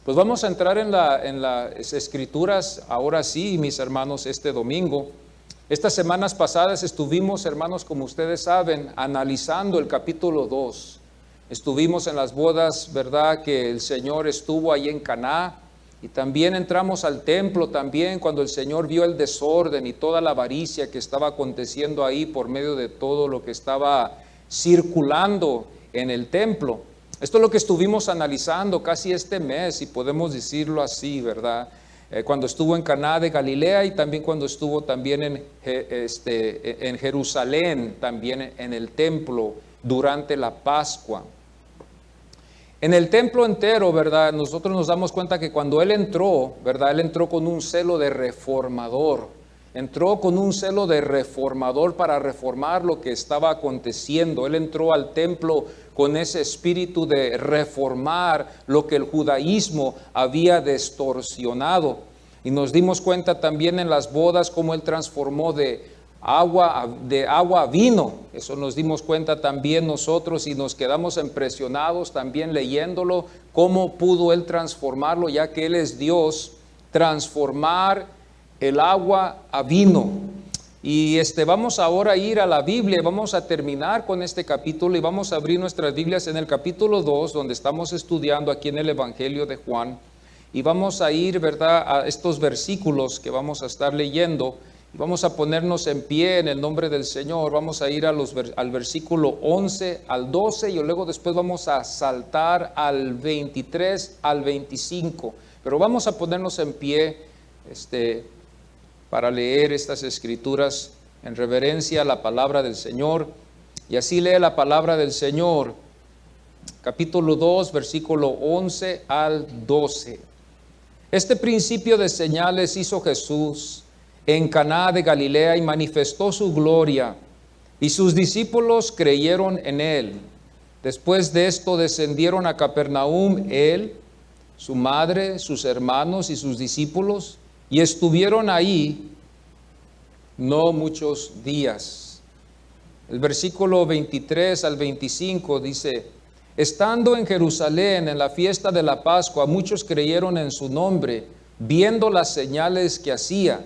Pues vamos a entrar en las Escrituras ahora sí, mis hermanos, este domingo. Estas semanas pasadas estuvimos, hermanos, como ustedes saben, analizando el capítulo 2. Estuvimos en las bodas, ¿verdad?, que el Señor estuvo ahí en Caná. Y también entramos al templo también cuando el Señor vio el desorden y toda la avaricia que estaba aconteciendo ahí por medio de todo lo que estaba circulando en el templo. Esto es lo que estuvimos analizando casi este mes, si podemos decirlo así, ¿verdad? Cuando estuvo en Caná de Galilea y también cuando estuvo también en Jerusalén, también en el templo durante la Pascua. En el templo entero, ¿verdad? Nosotros nos damos cuenta que cuando Él entró, ¿verdad? Él entró con un celo de reformador. Entró con un celo de reformador para reformar lo que estaba aconteciendo. Él entró al templo con ese espíritu de reformar lo que el judaísmo había distorsionado. Y nos dimos cuenta también en las bodas cómo Él transformó de agua a vino. Eso nos dimos cuenta también nosotros y nos quedamos impresionados también leyéndolo, cómo pudo Él transformarlo, ya que Él es Dios, transformar el agua a vino. Y vamos ahora a ir a la Biblia, vamos a terminar con este capítulo y vamos a abrir nuestras Biblias en el capítulo 2, donde estamos estudiando aquí en el Evangelio de Juan. Y vamos a ir, ¿verdad?, a estos versículos que vamos a estar leyendo. Y vamos a ponernos en pie en el nombre del Señor. Vamos a ir al versículo 11 al 12 y luego después vamos a saltar al 23 al 25. Pero vamos a ponernos en pie para leer estas escrituras en reverencia a la palabra del Señor. Y así lee la palabra del Señor, capítulo 2, versículo 11 al 12. Este principio de señales hizo Jesús en Caná de Galilea y manifestó su gloria, y sus discípulos creyeron en él. Después de esto descendieron a Capernaum él, su madre, sus hermanos y sus discípulos, y estuvieron ahí no muchos días. El versículo 23 al 25 dice: estando en Jerusalén en la fiesta de la Pascua, muchos creyeron en su nombre, viendo las señales que hacía.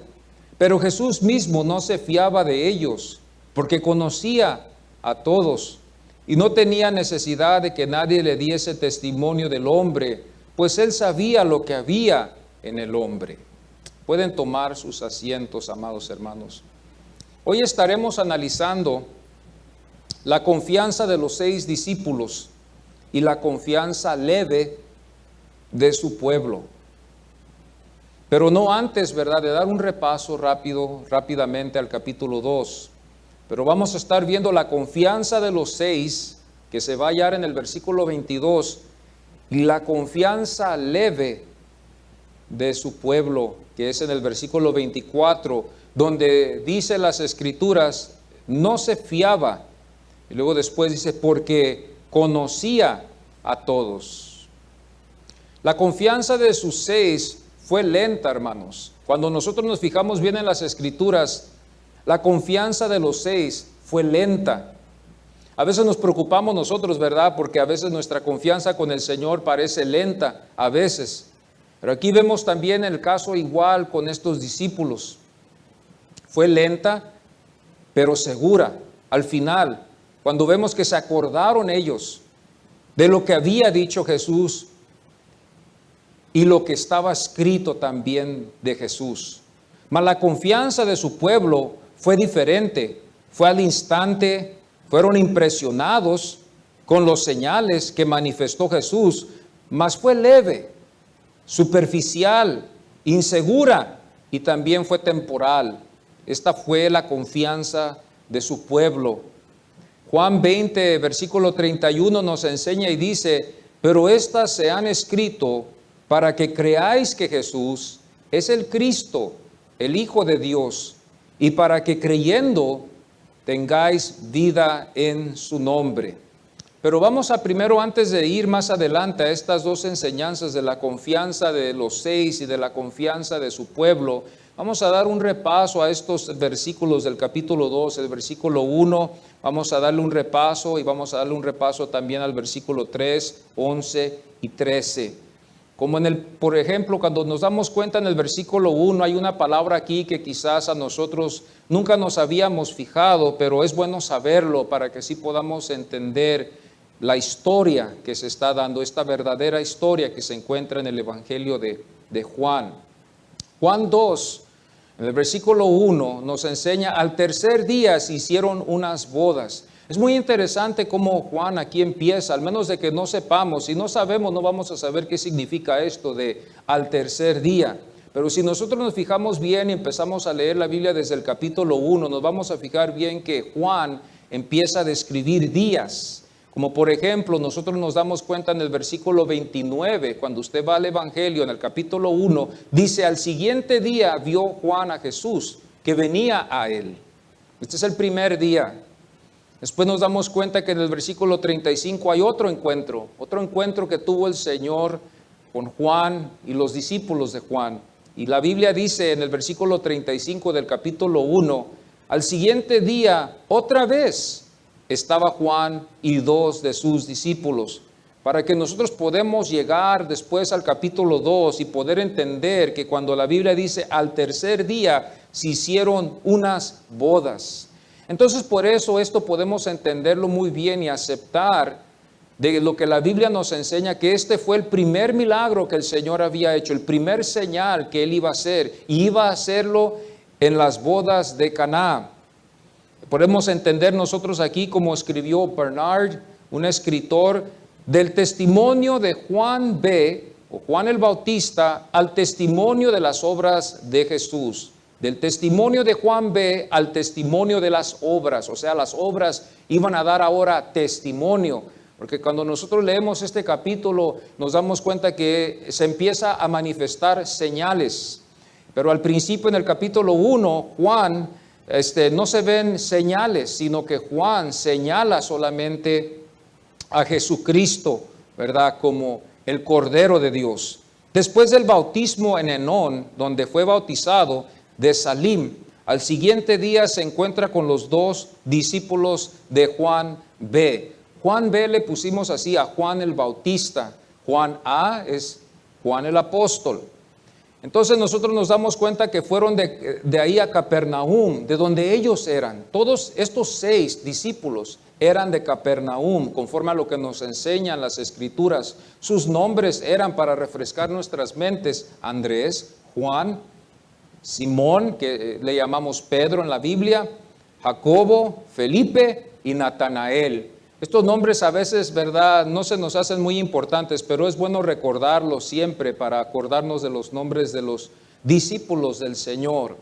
Pero Jesús mismo no se fiaba de ellos, porque conocía a todos y no tenía necesidad de que nadie le diese testimonio del hombre, pues él sabía lo que había en el hombre. Pueden tomar sus asientos, amados hermanos. Hoy estaremos analizando la confianza de los 6 discípulos y la confianza leve de su pueblo. Pero no antes, ¿verdad?, de dar un repaso rápidamente al capítulo 2. Pero vamos a estar viendo la confianza de los 6, que se va a hallar en el versículo 22, y la confianza leve de su pueblo, que es en el versículo 24, donde dice las Escrituras, no se fiaba. Y luego después dice, porque conocía a todos. La confianza de sus 6 fue lenta, hermanos. Cuando nosotros nos fijamos bien en las Escrituras, la confianza de los 6 fue lenta. A veces nos preocupamos nosotros, ¿verdad?, porque a veces nuestra confianza con el Señor parece lenta, a veces. Pero aquí vemos también el caso igual con estos discípulos. Fue lenta, pero segura. Al final, cuando vemos que se acordaron ellos de lo que había dicho Jesús y lo que estaba escrito también de Jesús. Mas la confianza de su pueblo fue diferente, fue al instante, fueron impresionados con los señales que manifestó Jesús, mas fue leve, superficial, insegura y también fue temporal. Esta fue la confianza de su pueblo. Juan 20, versículo 31 nos enseña y dice, pero estas se han escrito para que creáis que Jesús es el Cristo, el Hijo de Dios, y para que creyendo tengáis vida en su nombre. Pero vamos a primero, antes de ir más adelante a estas 2 enseñanzas de la confianza de los 6 y de la confianza de su pueblo, vamos a dar un repaso a estos versículos del capítulo 2, el versículo 1, vamos a darle un repaso y vamos a darle un repaso también al versículo 3, 11 y 13. Como por ejemplo, cuando nos damos cuenta en el versículo 1, hay una palabra aquí que quizás a nosotros nunca nos habíamos fijado, pero es bueno saberlo para que así podamos entender la historia que se está dando, esta verdadera historia que se encuentra en el Evangelio de Juan. Juan 2, en el versículo 1, nos enseña, al tercer día se hicieron unas bodas. Es muy interesante cómo Juan aquí empieza, al menos de que no sepamos. Si no sabemos, no vamos a saber qué significa esto de al tercer día. Pero si nosotros nos fijamos bien y empezamos a leer la Biblia desde el capítulo 1, nos vamos a fijar bien que Juan empieza a describir días. Como por ejemplo, nosotros nos damos cuenta en el versículo 29, cuando usted va al Evangelio, en el capítulo 1, dice, al siguiente día vio Juan a Jesús, que venía a él. Este es el primer día. Después nos damos cuenta que en el versículo 35 hay otro encuentro que tuvo el Señor con Juan y los discípulos de Juan. Y la Biblia dice en el versículo 35 del capítulo 1, al siguiente día, otra vez, estaba Juan y 2 de sus discípulos, para que nosotros podamos llegar después al capítulo 2 y poder entender que cuando la Biblia dice al tercer día se hicieron unas bodas. Entonces por eso esto podemos entenderlo muy bien y aceptar de lo que la Biblia nos enseña, que este fue el primer milagro que el Señor había hecho, el primer señal que Él iba a hacer, y iba a hacerlo en las bodas de Caná. Podemos entender nosotros aquí, como escribió Bernard, un escritor, del testimonio de Juan B. o Juan el Bautista al testimonio de las obras de Jesús. Del testimonio de Juan B. al testimonio de las obras. O sea, las obras iban a dar ahora testimonio. Porque cuando nosotros leemos este capítulo nos damos cuenta que se empieza a manifestar señales. Pero al principio en el capítulo 1, Juan no se ven señales, sino que Juan señala solamente a Jesucristo, ¿verdad? Como el Cordero de Dios. Después del bautismo en Enón, donde fue bautizado, de Salim, al siguiente día se encuentra con los 2 discípulos de Juan B. Juan B le pusimos así a Juan el Bautista. Juan A es Juan el Apóstol. Entonces nosotros nos damos cuenta que fueron de ahí a Capernaum, de donde ellos eran. Todos estos 6 discípulos eran de Capernaum, conforme a lo que nos enseñan las Escrituras. Sus nombres eran, para refrescar nuestras mentes, Andrés, Juan, Simón, que le llamamos Pedro en la Biblia, Jacobo, Felipe y Natanael. Estos nombres a veces, ¿verdad?, no se nos hacen muy importantes, pero es bueno recordarlos siempre para acordarnos de los nombres de los discípulos del Señor.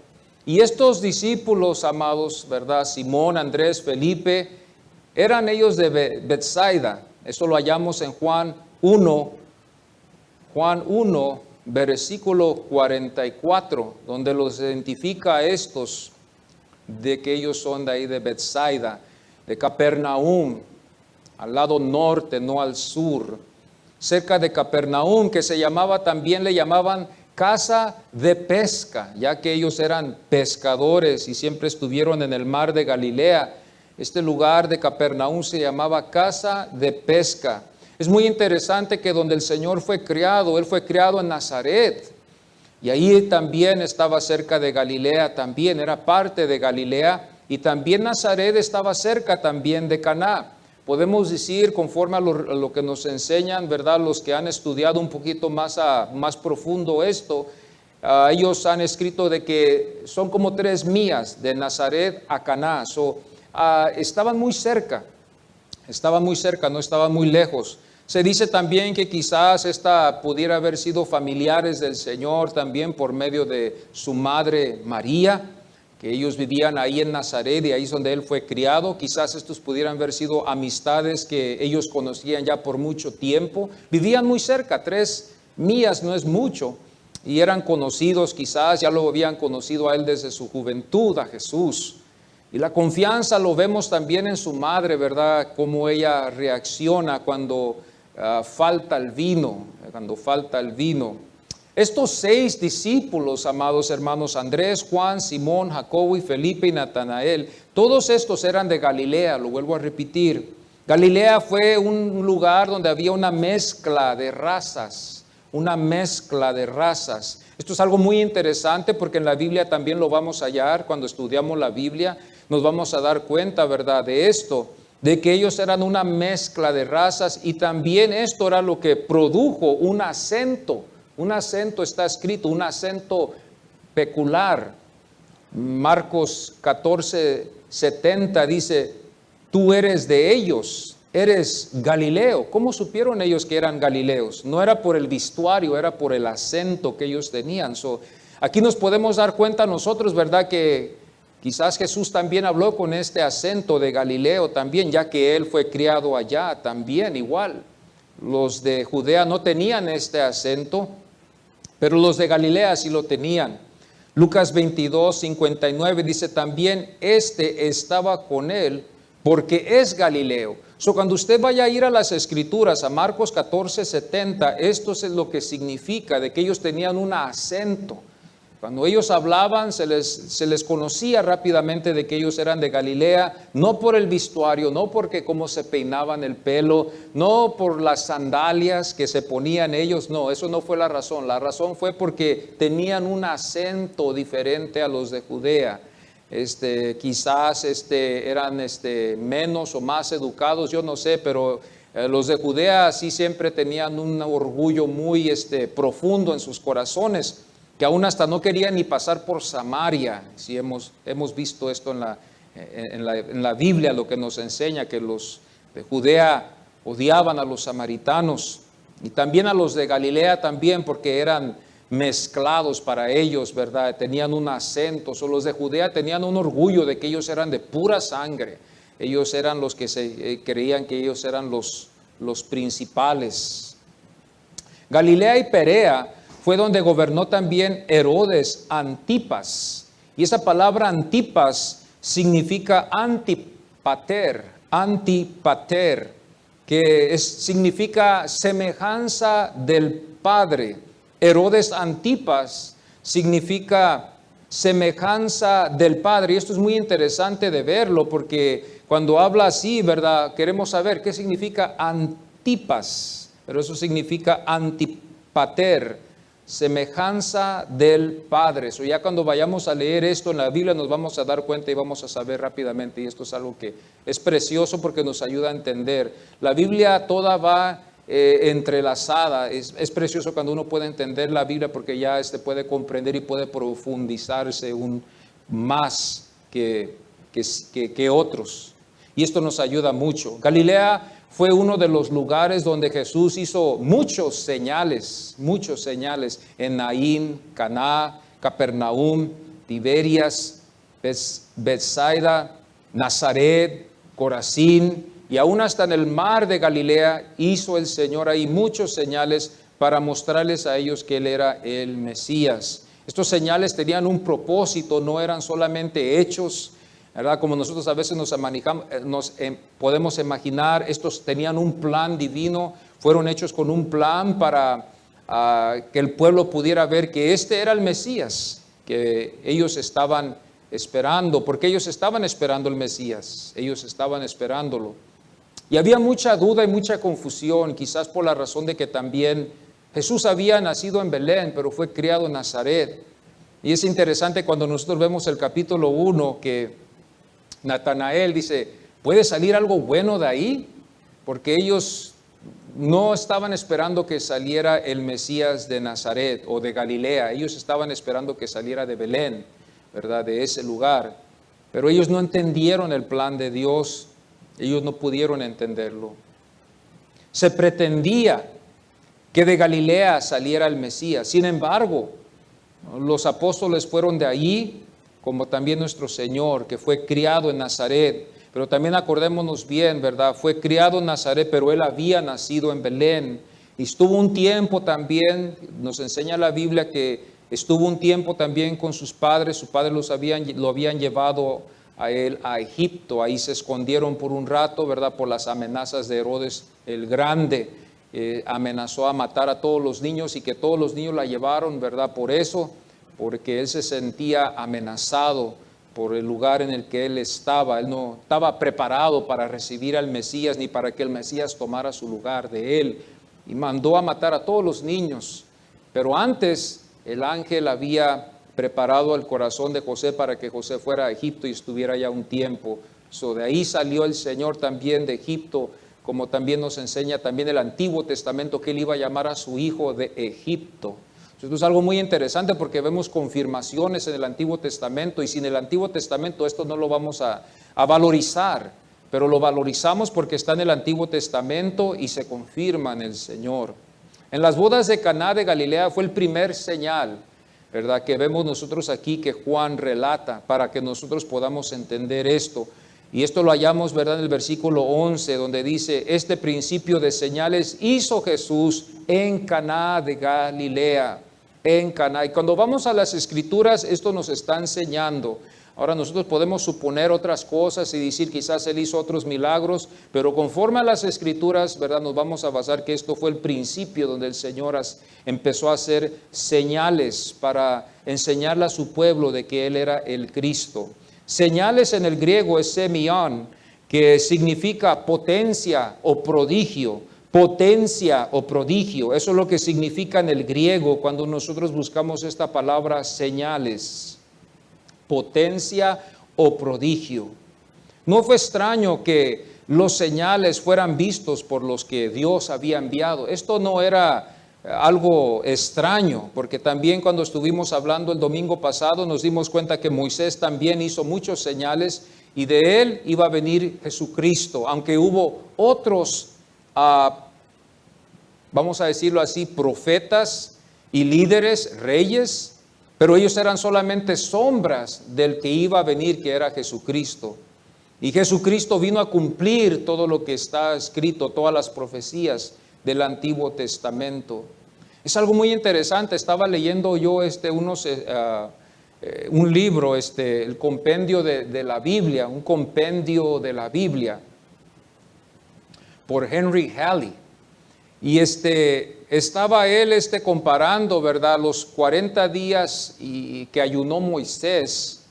Y estos discípulos, amados, ¿verdad?, Simón, Andrés, Felipe, eran ellos de Betsaida. Eso lo hallamos en Juan 1, versículo 44, donde los identifica a estos de que ellos son de ahí de Betsaida, de Capernaum, al lado norte, no al sur, cerca de Capernaum, que se llamaba, también le llamaban casa de pesca, ya que ellos eran pescadores y siempre estuvieron en el mar de Galilea. Este lugar de Capernaum se llamaba casa de pesca. Es muy interesante que donde el Señor fue criado, Él fue criado en Nazaret, y ahí también estaba cerca de Galilea, también era parte de Galilea, y también Nazaret estaba cerca también de Caná. Podemos decir, conforme a lo que nos enseñan, ¿verdad?, los que han estudiado un poquito más profundo esto, ellos han escrito de que son como 3 millas de Nazaret a Caná. Estaban muy cerca, no estaban muy lejos. Se dice también que quizás esta pudiera haber sido familiares del Señor también por medio de su madre María, que ellos vivían ahí en Nazaret y ahí es donde Él fue criado. Quizás estos pudieran haber sido amistades que ellos conocían ya por mucho tiempo. Vivían muy cerca, 3 millas no es mucho, y eran conocidos, quizás ya lo habían conocido a Él desde su juventud, a Jesús. Y la confianza lo vemos también en su madre, ¿verdad? Cómo ella reacciona cuando falta el vino, Estos 6 discípulos, amados hermanos, Andrés, Juan, Simón, Jacobo y Felipe y Natanael, todos estos eran de Galilea, lo vuelvo a repetir. Galilea fue un lugar donde había una mezcla de razas, una mezcla de razas. Esto es algo muy interesante porque en la Biblia también lo vamos a hallar. Cuando estudiamos la Biblia nos vamos a dar cuenta, ¿verdad?, de esto, de que ellos eran una mezcla de razas, y también esto era lo que produjo un acento. Un acento está escrito, un acento peculiar. Marcos 14:70 dice: tú eres de ellos, eres Galileo. ¿Cómo supieron ellos que eran galileos? No era por el vestuario, era por el acento que ellos tenían. Aquí nos podemos dar cuenta nosotros, ¿verdad?, que quizás Jesús también habló con este acento de Galileo también, ya que él fue criado allá también igual. Los de Judea no tenían este acento, pero los de Galilea sí lo tenían. Lucas 22:59 dice: también este estaba con él porque es Galileo. Cuando usted vaya a ir a las Escrituras, a Marcos 14:70, esto es lo que significa de que ellos tenían un acento. Cuando ellos hablaban se les conocía rápidamente de que ellos eran de Galilea, no por el vestuario, no porque cómo se peinaban el pelo, no por las sandalias que se ponían ellos, no, eso no fue la razón. La razón fue porque tenían un acento diferente a los de Judea. Quizás eran menos o más educados, yo no sé, pero los de Judea sí siempre tenían un orgullo muy profundo en sus corazones, que aún hasta no querían ni pasar por Samaria. Si hemos visto esto en la Biblia, lo que nos enseña, que los de Judea odiaban a los samaritanos, y también a los de Galilea también, porque eran mezclados para ellos, ¿verdad? Tenían un acento. Los de Judea tenían un orgullo de que ellos eran de pura sangre. Ellos eran los que creían que ellos eran los principales. Galilea y Perea fue donde gobernó también Herodes Antipas. Y esa palabra Antipas significa antipater, que significa semejanza del Padre. Herodes Antipas significa semejanza del Padre. Y esto es muy interesante de verlo, porque cuando habla así, ¿verdad?, queremos saber qué significa Antipas. Pero eso significa antipater, semejanza del Padre. Ya cuando vayamos a leer esto en la Biblia nos vamos a dar cuenta y vamos a saber rápidamente. Y esto es algo que es precioso porque nos ayuda a entender. La Biblia toda va entrelazada. Es precioso cuando uno puede entender la Biblia, porque ya puede comprender y puede profundizarse más que otros. Y esto nos ayuda mucho. Galilea fue uno de los lugares donde Jesús hizo muchos señales en Naín, Caná, Capernaum, Tiberias, Betsaida, Nazaret, Corazín, y aún hasta en el mar de Galilea hizo el Señor ahí muchos señales para mostrarles a ellos que Él era el Mesías. Estos señales tenían un propósito, no eran solamente hechos, ¿verdad? Como nosotros a veces podemos imaginar, estos tenían un plan divino, fueron hechos con un plan para que el pueblo pudiera ver que este era el Mesías, que ellos estaban esperando, porque ellos estaban esperando el Mesías, ellos estaban esperándolo. Y había mucha duda y mucha confusión, quizás por la razón de que también Jesús había nacido en Belén, pero fue criado en Nazaret. Y es interesante cuando nosotros vemos el capítulo 1 que Natanael dice: ¿puede salir algo bueno de ahí? Porque ellos no estaban esperando que saliera el Mesías de Nazaret o de Galilea. Ellos estaban esperando que saliera de Belén, ¿verdad?, de ese lugar. Pero ellos no entendieron el plan de Dios. Ellos no pudieron entenderlo. Se pretendía que de Galilea saliera el Mesías. Sin embargo, los apóstoles fueron de allí, como también nuestro Señor, que fue criado en Nazaret. Pero también acordémonos bien, ¿verdad? Fue criado en Nazaret, pero Él había nacido en Belén. Y estuvo un tiempo también, nos enseña la Biblia que estuvo un tiempo también con sus padres. Sus padres lo habían llevado a él a Egipto. Ahí se escondieron por un rato, ¿verdad?, por las amenazas de Herodes el Grande. Amenazó a matar a todos los niños, y que todos los niños la llevaron, ¿verdad?, por eso, porque él se sentía amenazado por el lugar en el que él estaba. Él no estaba preparado para recibir al Mesías, ni para que el Mesías tomara su lugar de él. y mandó a matar a todos los niños. Pero antes el ángel había preparado el corazón de José para que José fuera a Egipto y estuviera ya un tiempo. De ahí salió el Señor también de Egipto, como también nos enseña también el Antiguo Testamento, que él iba a llamar a su hijo de Egipto. Esto es algo muy interesante porque vemos confirmaciones en el Antiguo Testamento, y sin el Antiguo Testamento esto no lo vamos a valorizar, pero lo valorizamos porque está en el Antiguo Testamento y se confirma en el Señor. En las bodas de Caná de Galilea fue el primer señal, ¿verdad?, que vemos nosotros aquí, que Juan relata para que nosotros podamos entender esto. Y esto lo hallamos, ¿verdad?, en el versículo 11, donde dice: este principio de señales hizo Jesús en Caná de Galilea. En Caná. Y cuando vamos a las Escrituras, esto nos está enseñando. Ahora nosotros podemos suponer otras cosas y decir quizás él hizo otros milagros, pero conforme a las Escrituras, ¿verdad?, nos vamos a basar que esto fue el principio donde el Señor empezó a hacer señales para enseñarle a su pueblo de que él era el Cristo. Señales en el griego es semión, que significa potencia o prodigio. Potencia o prodigio, eso es lo que significa en el griego cuando nosotros buscamos esta palabra señales. Potencia o prodigio. No fue extraño que los señales fueran vistos por los que Dios había enviado. Esto no era algo extraño, porque también cuando estuvimos hablando el domingo pasado nos dimos cuenta que Moisés también hizo muchos señales y de él iba a venir Jesucristo, aunque hubo otros, vamos a decirlo así, profetas y líderes, reyes, pero ellos eran solamente sombras del que iba a venir, que era Jesucristo. Y Jesucristo vino a cumplir todo lo que está escrito, todas las profecías del Antiguo Testamento. Es algo muy interesante. Estaba leyendo yo un libro, el compendio de la Biblia, un compendio de la Biblia por Henry Halley. Y estaba él comparando, ¿verdad?, los 40 días que ayunó Moisés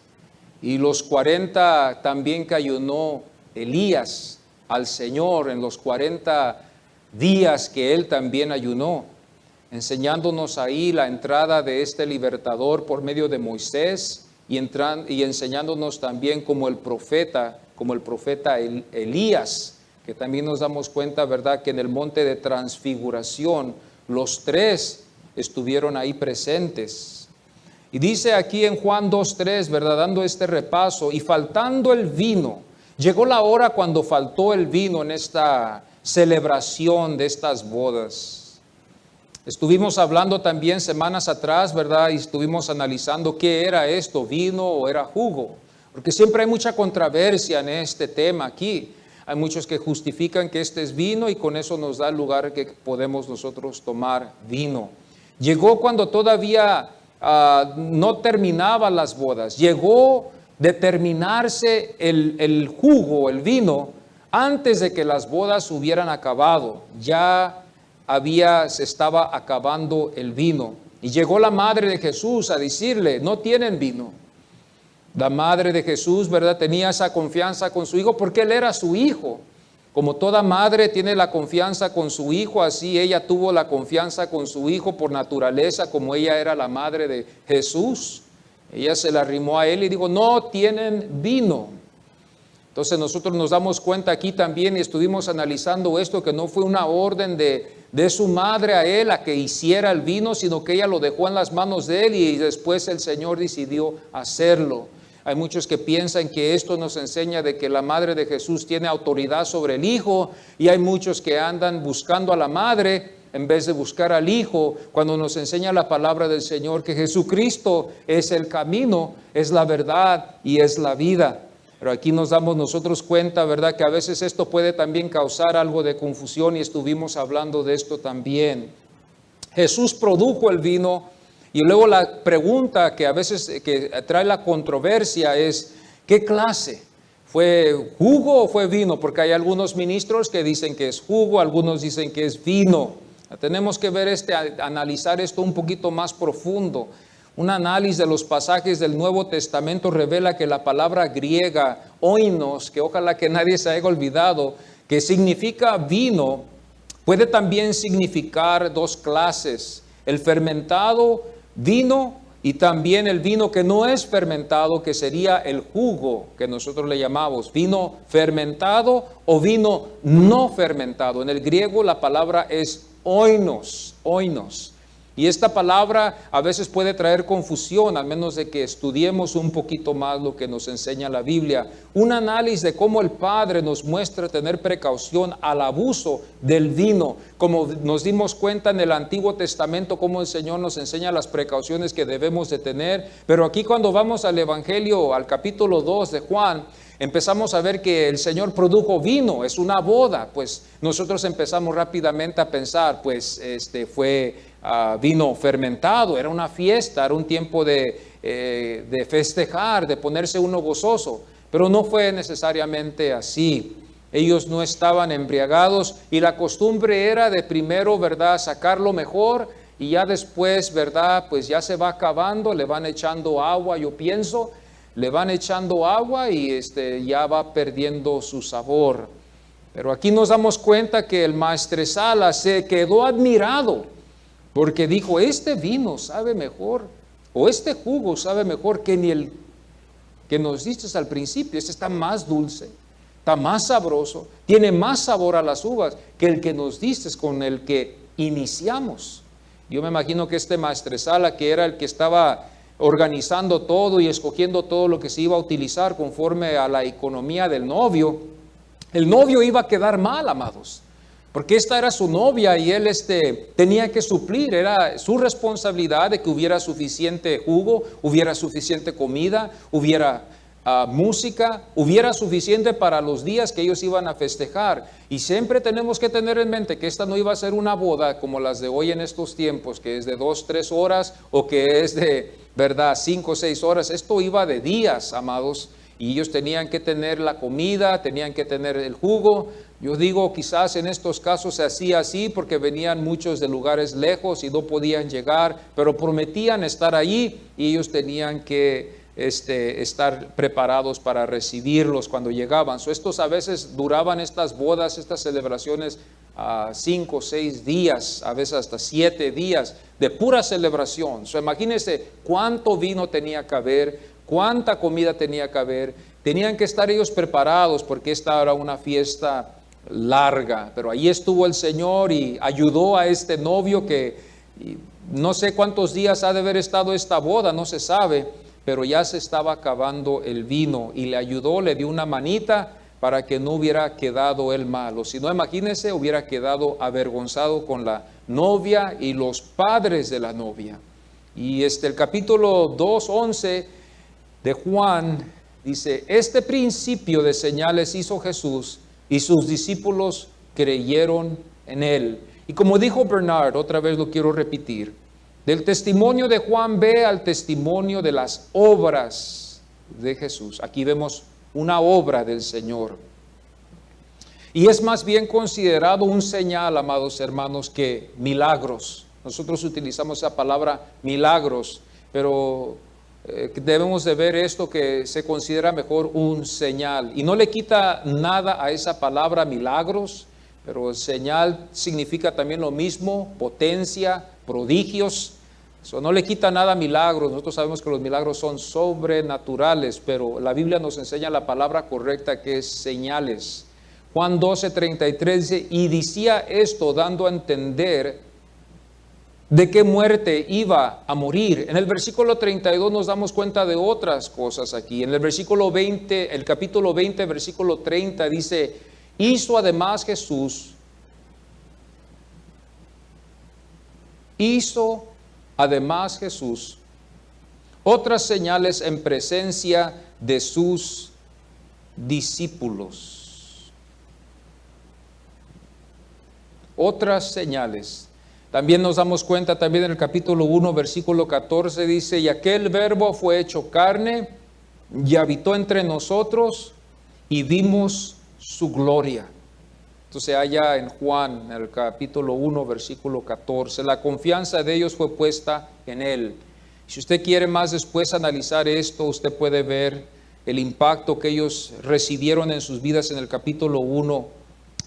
y los 40 también que ayunó Elías al Señor en los 40 días que él también ayunó, enseñándonos ahí la entrada de este libertador por medio de Moisés y enseñándonos también como el profeta Elías, que también nos damos cuenta, ¿verdad?, que en el monte de transfiguración los tres estuvieron ahí presentes. Y dice aquí en Juan 2:3, ¿verdad?, dando este repaso: y faltando el vino, llegó la hora cuando faltó el vino en esta celebración de estas bodas. Estuvimos hablando también semanas atrás, ¿verdad?, y estuvimos analizando qué era esto, vino o era jugo, porque siempre hay mucha controversia en este tema aquí. Hay muchos que justifican que este es vino y con eso nos da el lugar que podemos nosotros tomar vino. Llegó cuando todavía no terminaban las bodas. Llegó de terminarse el jugo, el vino, antes de que las bodas hubieran acabado. Ya se estaba acabando el vino. Y llegó la madre de Jesús a decirle: no tienen vino. La madre de Jesús, ¿verdad?, tenía esa confianza con su hijo porque él era su hijo. Como toda madre tiene la confianza con su hijo, así ella tuvo la confianza con su hijo por naturaleza, como ella era la madre de Jesús. Ella se la arrimó a él y dijo: no tienen vino. Entonces nosotros nos damos cuenta aquí también, y estuvimos analizando esto, que no fue una orden de su madre a él a que hiciera el vino, sino que ella lo dejó en las manos de él y después el Señor decidió hacerlo. Hay muchos que piensan que esto nos enseña de que la madre de Jesús tiene autoridad sobre el hijo, y hay muchos que andan buscando a la madre en vez de buscar al hijo, cuando nos enseña la palabra del Señor que Jesucristo es el camino, es la verdad y es la vida. Pero aquí nos damos nosotros cuenta, ¿verdad?, que a veces esto puede también causar algo de confusión, y estuvimos hablando de esto también. Jesús produjo el vino. Y luego la pregunta que a veces que trae la controversia es: ¿qué clase? ¿Fue jugo o fue vino? Porque hay algunos ministros que dicen que es jugo, algunos dicen que es vino. Tenemos que ver analizar esto un poquito más profundo. Un análisis de los pasajes del Nuevo Testamento revela que la palabra griega oinos, que ojalá que nadie se haya olvidado, que significa vino, Puede también significar dos clases: el fermentado vino y también el vino que no es fermentado, que sería el jugo que nosotros le llamamos vino fermentado o vino no fermentado. En el griego la palabra es oinos, oinos. Y esta palabra a veces puede traer confusión, al menos de que estudiemos un poquito más lo que nos enseña la Biblia. Un análisis de cómo el Padre nos muestra tener precaución al abuso del vino. Como nos dimos cuenta en el Antiguo Testamento, cómo el Señor nos enseña las precauciones que debemos de tener. Pero aquí cuando vamos al Evangelio, al capítulo 2 de Juan, empezamos a ver que el Señor produjo vino, es una boda. Pues nosotros empezamos rápidamente a pensar, pues fue vino fermentado, era una fiesta, era un tiempo de festejar, de ponerse uno gozoso, pero no fue necesariamente así. Ellos no estaban embriagados y la costumbre era de primero, ¿verdad?, sacar lo mejor y ya después, ¿verdad?, pues ya se va acabando, le van echando agua, yo pienso, le van echando agua y ya va perdiendo su sabor. Pero aquí nos damos cuenta que el maestresala se quedó admirado, porque dijo, este vino sabe mejor, o este jugo sabe mejor que ni el que nos diste al principio. Este está más dulce, está más sabroso, tiene más sabor a las uvas que el que nos diste con el que iniciamos. Yo me imagino que este maestresala, que era el que estaba organizando todo y escogiendo todo lo que se iba a utilizar conforme a la economía del novio, el novio iba a quedar mal, amados. Porque esta era su novia y él tenía que suplir, era su responsabilidad de que hubiera suficiente jugo, hubiera suficiente comida, hubiera música, hubiera suficiente para los días que ellos iban a festejar. Y siempre tenemos que tener en mente que esta no iba a ser una boda como las de hoy en estos tiempos, que es de 2, 3 horas o que es de, ¿verdad?, 5 o 6 horas. Esto iba de días, amados. Y ellos tenían que tener la comida, tenían que tener el jugo. Yo digo, quizás en estos casos se hacía así porque venían muchos de lugares lejos y no podían llegar, pero prometían estar allí y ellos tenían que estar preparados para recibirlos cuando llegaban. Estos a veces duraban, estas bodas, estas celebraciones, 5 o 6 días, a veces hasta 7 días de pura celebración. Imagínense cuánto vino tenía que haber, cuánta comida tenía que haber. Tenían que estar ellos preparados porque esta era una fiesta larga. Pero ahí estuvo el Señor y ayudó a este novio que no sé cuántos días ha de haber estado esta boda, no se sabe, pero ya se estaba acabando el vino y le ayudó, le dio una manita para que no hubiera quedado él malo. Si no, imagínense, hubiera quedado avergonzado con la novia y los padres de la novia. Y el capítulo 2:11 de Juan dice, este principio de señales hizo Jesús y sus discípulos creyeron en él. Y como dijo Bernard, otra vez lo quiero repetir, del testimonio de Juan ve al testimonio de las obras de Jesús. Aquí vemos una obra del Señor. Y es más bien considerado un señal, amados hermanos, que milagros. Nosotros utilizamos esa palabra milagros, pero debemos de ver esto que se considera mejor un señal. Y no le quita nada a esa palabra milagros, pero señal significa también lo mismo, potencia, prodigios. Eso no le quita nada a milagros. Nosotros sabemos que los milagros son sobrenaturales, pero la Biblia nos enseña la palabra correcta que es señales. Juan 12:33 dice, y decía esto dando a entender de qué muerte iba a morir. En el versículo 32 nos damos cuenta de otras cosas aquí. En el versículo 20, el capítulo 20, versículo 30 dice, hizo además Jesús otras señales en presencia de sus discípulos. Otras señales. También nos damos cuenta también en el capítulo 1, versículo 14 dice, y aquel verbo fue hecho carne y habitó entre nosotros y vimos su gloria. Entonces allá en Juan, en el capítulo 1, versículo 14, la confianza de ellos fue puesta en él. Si usted quiere más después analizar esto, usted puede ver el impacto que ellos recibieron en sus vidas en el capítulo 1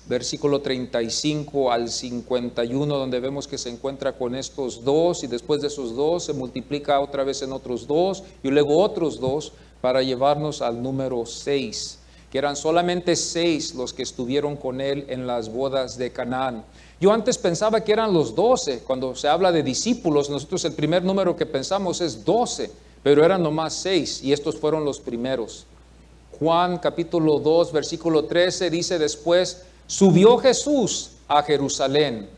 versículo 35 al 51, donde vemos que se encuentra con estos dos, y después de esos dos se multiplica otra vez en otros dos, y luego otros dos, para llevarnos al número 6, que eran solamente 6 los que estuvieron con él en las bodas de Canaán. Yo antes pensaba que eran los 12, cuando se habla de discípulos, nosotros el primer número que pensamos es 12, pero eran nomás 6, y estos fueron los primeros. Juan capítulo 2, versículo 13 dice después: subió Jesús a Jerusalén.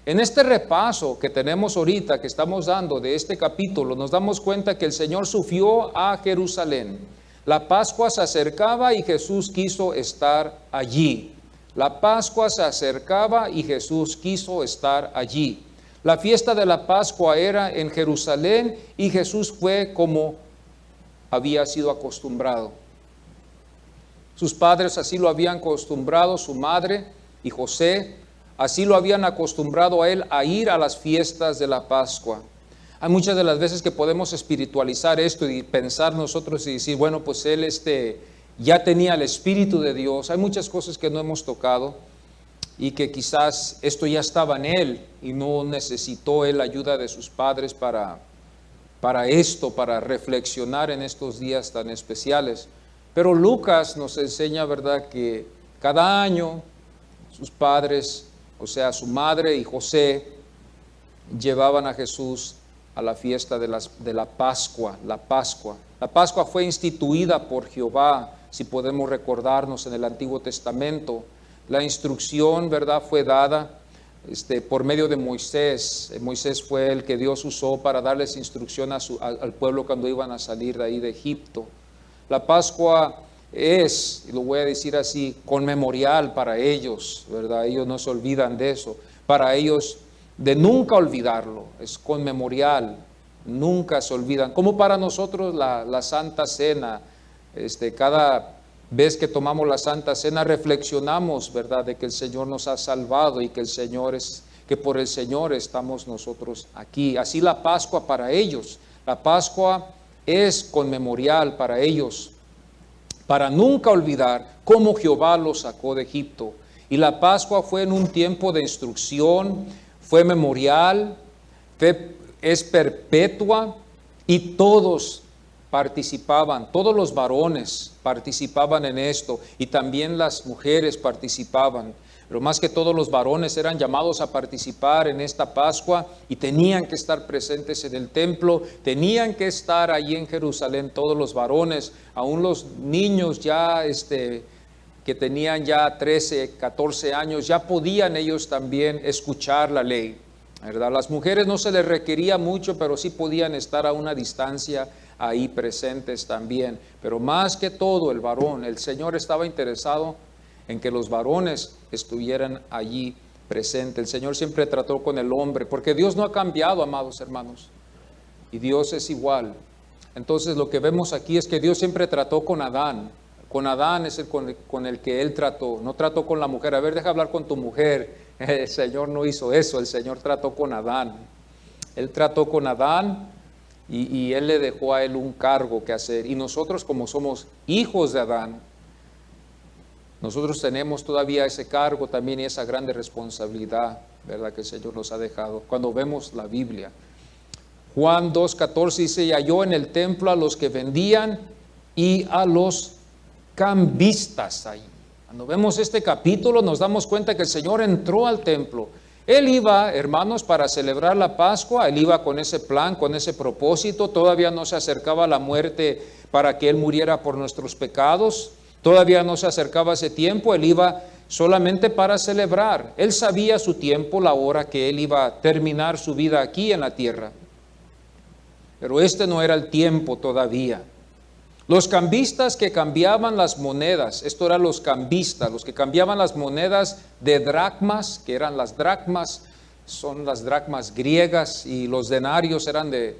En este repaso que tenemos ahorita, que estamos dando de este capítulo, nos damos cuenta que el Señor subió a Jerusalén. La Pascua se acercaba y Jesús quiso estar allí. La Pascua se acercaba y Jesús quiso estar allí. La fiesta de la Pascua era en Jerusalén y Jesús fue como había sido acostumbrado. Sus padres así lo habían acostumbrado, su madre y José, así lo habían acostumbrado a él a ir a las fiestas de la Pascua. Hay muchas de las veces que podemos espiritualizar esto y pensar nosotros y decir, bueno, pues él ya tenía el Espíritu de Dios. Hay muchas cosas que no hemos tocado y que quizás esto ya estaba en él y no necesitó él la ayuda de sus padres para esto, para reflexionar en estos días tan especiales. Pero Lucas nos enseña, ¿verdad?, que cada año sus padres, o sea, su madre y José, llevaban a Jesús a la fiesta de la Pascua, la Pascua. La Pascua fue instituida por Jehová, si podemos recordarnos en el Antiguo Testamento. La instrucción, ¿verdad?, fue dada por medio de Moisés. Moisés fue el que Dios usó para darles instrucción al pueblo cuando iban a salir de ahí de Egipto. La Pascua es, y lo voy a decir así, conmemorial para ellos, ¿verdad? Ellos no se olvidan de eso. Para ellos, de nunca olvidarlo, es conmemorial, nunca se olvidan. Como para nosotros la Santa Cena, cada vez que tomamos la Santa Cena reflexionamos, ¿verdad?, de que el Señor nos ha salvado y que que por el Señor estamos nosotros aquí. Así la Pascua para ellos, la Pascua es conmemorial para ellos, para nunca olvidar cómo Jehová los sacó de Egipto. Y la Pascua fue en un tiempo de instrucción, fue memorial, es perpetua, y todos participaban, todos los varones participaban en esto, y también las mujeres participaban. Pero más que todos los varones eran llamados a participar en esta Pascua y tenían que estar presentes en el templo, tenían que estar allí en Jerusalén todos los varones, aún los niños ya que tenían ya 13, 14 años, ya podían ellos también escuchar la ley, ¿verdad? Las mujeres no se les requería mucho, pero sí podían estar a una distancia ahí presentes también. Pero más que todo el varón, el Señor estaba interesado en que los varones estuvieran allí presentes. El Señor siempre trató con el hombre, porque Dios no ha cambiado, amados hermanos, y Dios es igual. Entonces lo que vemos aquí es que Dios siempre trató con Adán. Con Adán es con el que Él trató, no trató con la mujer. A ver, deja hablar con tu mujer. El Señor no hizo eso, el Señor trató con Adán. Él trató con Adán y Él le dejó a él un cargo que hacer. Y nosotros, como somos hijos de Adán, nosotros tenemos todavía ese cargo también y esa grande responsabilidad, ¿verdad?, que el Señor nos ha dejado. Cuando vemos la Biblia, Juan 2:14 dice: y halló en el templo a los que vendían y a los cambistas ahí. Cuando vemos este capítulo nos damos cuenta que el Señor entró al templo. Él iba, hermanos, para celebrar la Pascua. Él iba con ese plan, con ese propósito. Todavía no se acercaba la muerte para que Él muriera por nuestros pecados. Todavía no se acercaba ese tiempo. Él iba solamente para celebrar. Él sabía su tiempo, la hora que Él iba a terminar su vida aquí en la tierra. Pero este no era el tiempo todavía. Los cambistas que cambiaban las monedas, esto eran los cambistas, los que cambiaban las monedas de dracmas, que eran las dracmas, son las dracmas griegas, y los denarios eran de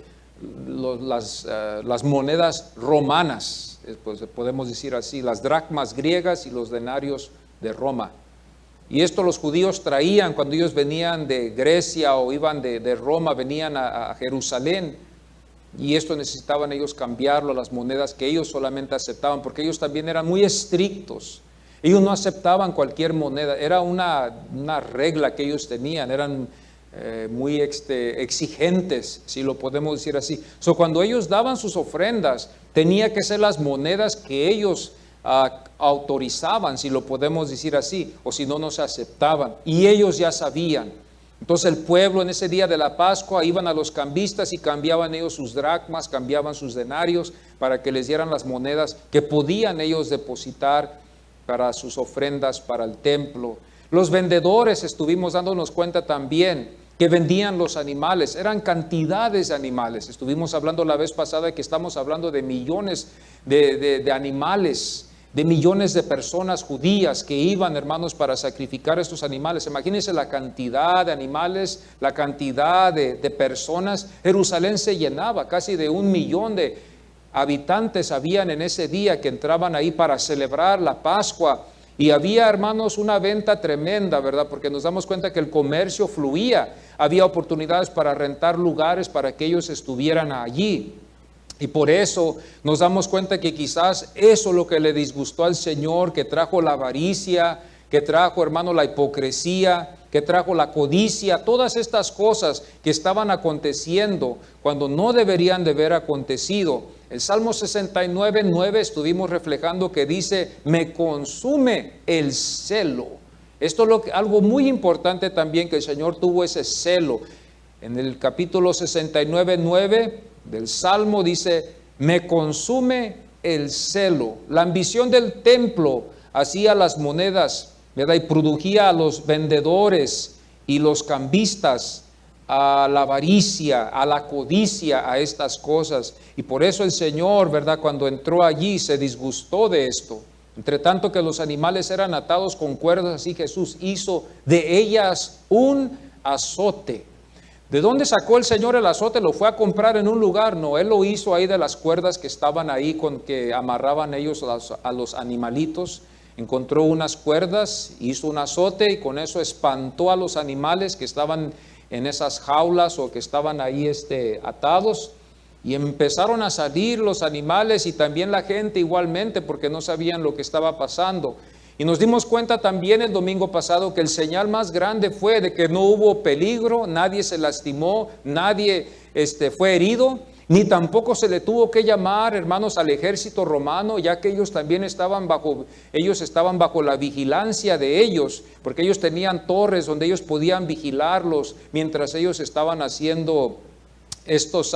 las monedas romanas, pues podemos decir así, las dracmas griegas y los denarios de Roma. Y esto los judíos traían cuando ellos venían de Grecia o iban de Roma, venían a Jerusalén. Y esto necesitaban ellos cambiarlo a las monedas que ellos solamente aceptaban, porque ellos también eran muy estrictos. Ellos no aceptaban cualquier moneda, era una regla que ellos tenían, eran muy exigentes, si lo podemos decir así. Cuando ellos daban sus ofrendas, tenía que ser las monedas que ellos autorizaban, si lo podemos decir así, o si no, no se aceptaban. Y ellos ya sabían. Entonces el pueblo en ese día de la Pascua iban a los cambistas y cambiaban ellos sus dracmas, cambiaban sus denarios para que les dieran las monedas que podían ellos depositar para sus ofrendas para el templo. Los vendedores estuvimos dándonos cuenta también que vendían los animales, eran cantidades de animales. Estuvimos hablando la vez pasada que estamos hablando de millones de animales, de millones de personas judías que iban, hermanos, para sacrificar estos animales. Imagínense la cantidad de animales, la cantidad de personas. Jerusalén se llenaba, casi de 1 millón de habitantes habían en ese día que entraban ahí para celebrar la Pascua. Y había, hermanos, una venta tremenda, ¿verdad? Porque nos damos cuenta que el comercio fluía. Había oportunidades para rentar lugares para que ellos estuvieran allí. Y por eso nos damos cuenta que quizás eso es lo que le disgustó al Señor, que trajo la avaricia, que trajo, hermano, la hipocresía, que trajo la codicia, todas estas cosas que estaban aconteciendo cuando no deberían de haber acontecido. El Salmo 69:9 estuvimos reflejando que dice, me consume el celo. Esto es algo muy importante también, que el Señor tuvo ese celo. En el capítulo 69:9 del Salmo dice, me consume el celo. La ambición del templo hacía las monedas, ¿verdad? Y produjía a los vendedores y los cambistas a la avaricia, a la codicia, a estas cosas. Y por eso el Señor, ¿verdad?, cuando entró allí se disgustó de esto. Entre tanto que los animales eran atados con cuerdas, así Jesús hizo de ellas un azote. ¿De dónde sacó el Señor el azote? ¿Lo fue a comprar en un lugar? No, Él lo hizo ahí de las cuerdas que estaban ahí, con que amarraban ellos a los animalitos. Encontró unas cuerdas, hizo un azote y con eso espantó a los animales que estaban en esas jaulas o que estaban ahí atados. Y empezaron a salir los animales y también la gente igualmente, porque no sabían lo que estaba pasando. Y nos dimos cuenta también el domingo pasado que el señal más grande fue de que no hubo peligro, nadie se lastimó, nadie fue herido, ni tampoco se le tuvo que llamar, hermanos, al ejército romano, ya que ellos también estaban bajo la vigilancia de ellos, porque ellos tenían torres donde ellos podían vigilarlos mientras ellos estaban haciendo estos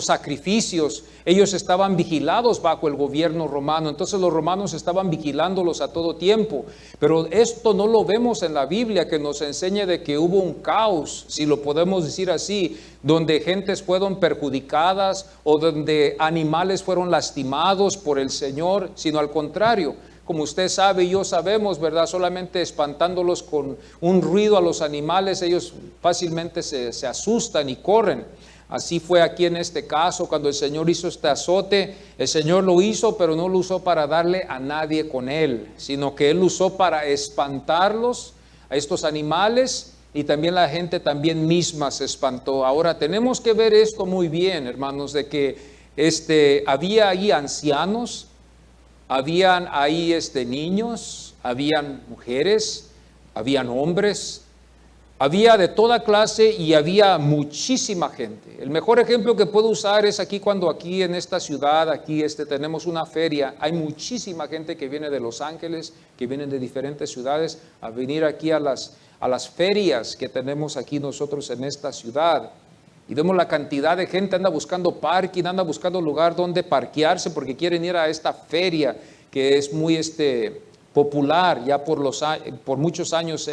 sacrificios. Ellos estaban vigilados bajo el gobierno romano, entonces los romanos estaban vigilándolos a todo tiempo. Pero esto no lo vemos en la Biblia, que nos enseña de que hubo un caos, si lo podemos decir así, donde gentes fueron perjudicadas o donde animales fueron lastimados por el Señor, sino al contrario. Como usted sabe y yo sabemos, ¿verdad? Solamente espantándolos con un ruido a los animales, ellos fácilmente se asustan y corren. Así fue aquí en este caso, cuando el Señor hizo este azote. El Señor lo hizo, pero no lo usó para darle a nadie con él, sino que Él lo usó para espantarlos, a estos animales, y también la gente también misma se espantó. Ahora tenemos que ver esto muy bien, hermanos, de que había ahí ancianos, habían ahí niños, habían mujeres, habían hombres, había de toda clase y había muchísima gente. El mejor ejemplo que puedo usar es cuando aquí en esta ciudad, aquí tenemos una feria. Hay muchísima gente que viene de Los Ángeles, que vienen de diferentes ciudades a venir aquí a las ferias que tenemos aquí nosotros en esta ciudad. Y vemos la cantidad de gente, anda buscando parking, anda buscando lugar donde parquearse porque quieren ir a esta feria que es muy popular. Ya por muchos años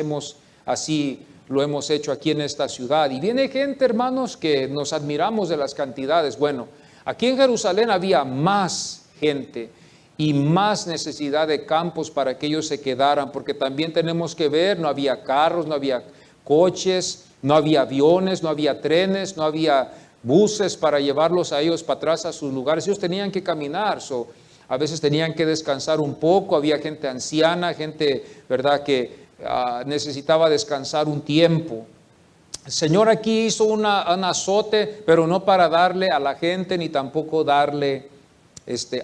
lo hemos hecho aquí en esta ciudad. Y viene gente, hermanos, que nos admiramos de las cantidades. Bueno, aquí en Jerusalén había más gente y más necesidad de campos para que ellos se quedaran, porque también tenemos que ver, no había carros, no había coches, no había aviones, no había trenes, no había buses para llevarlos a ellos para atrás a sus lugares. Ellos tenían que caminar, a veces tenían que descansar un poco. Había gente anciana, gente, ¿verdad?, que necesitaba descansar un tiempo. El Señor aquí hizo un azote, pero no para darle a la gente ni tampoco darle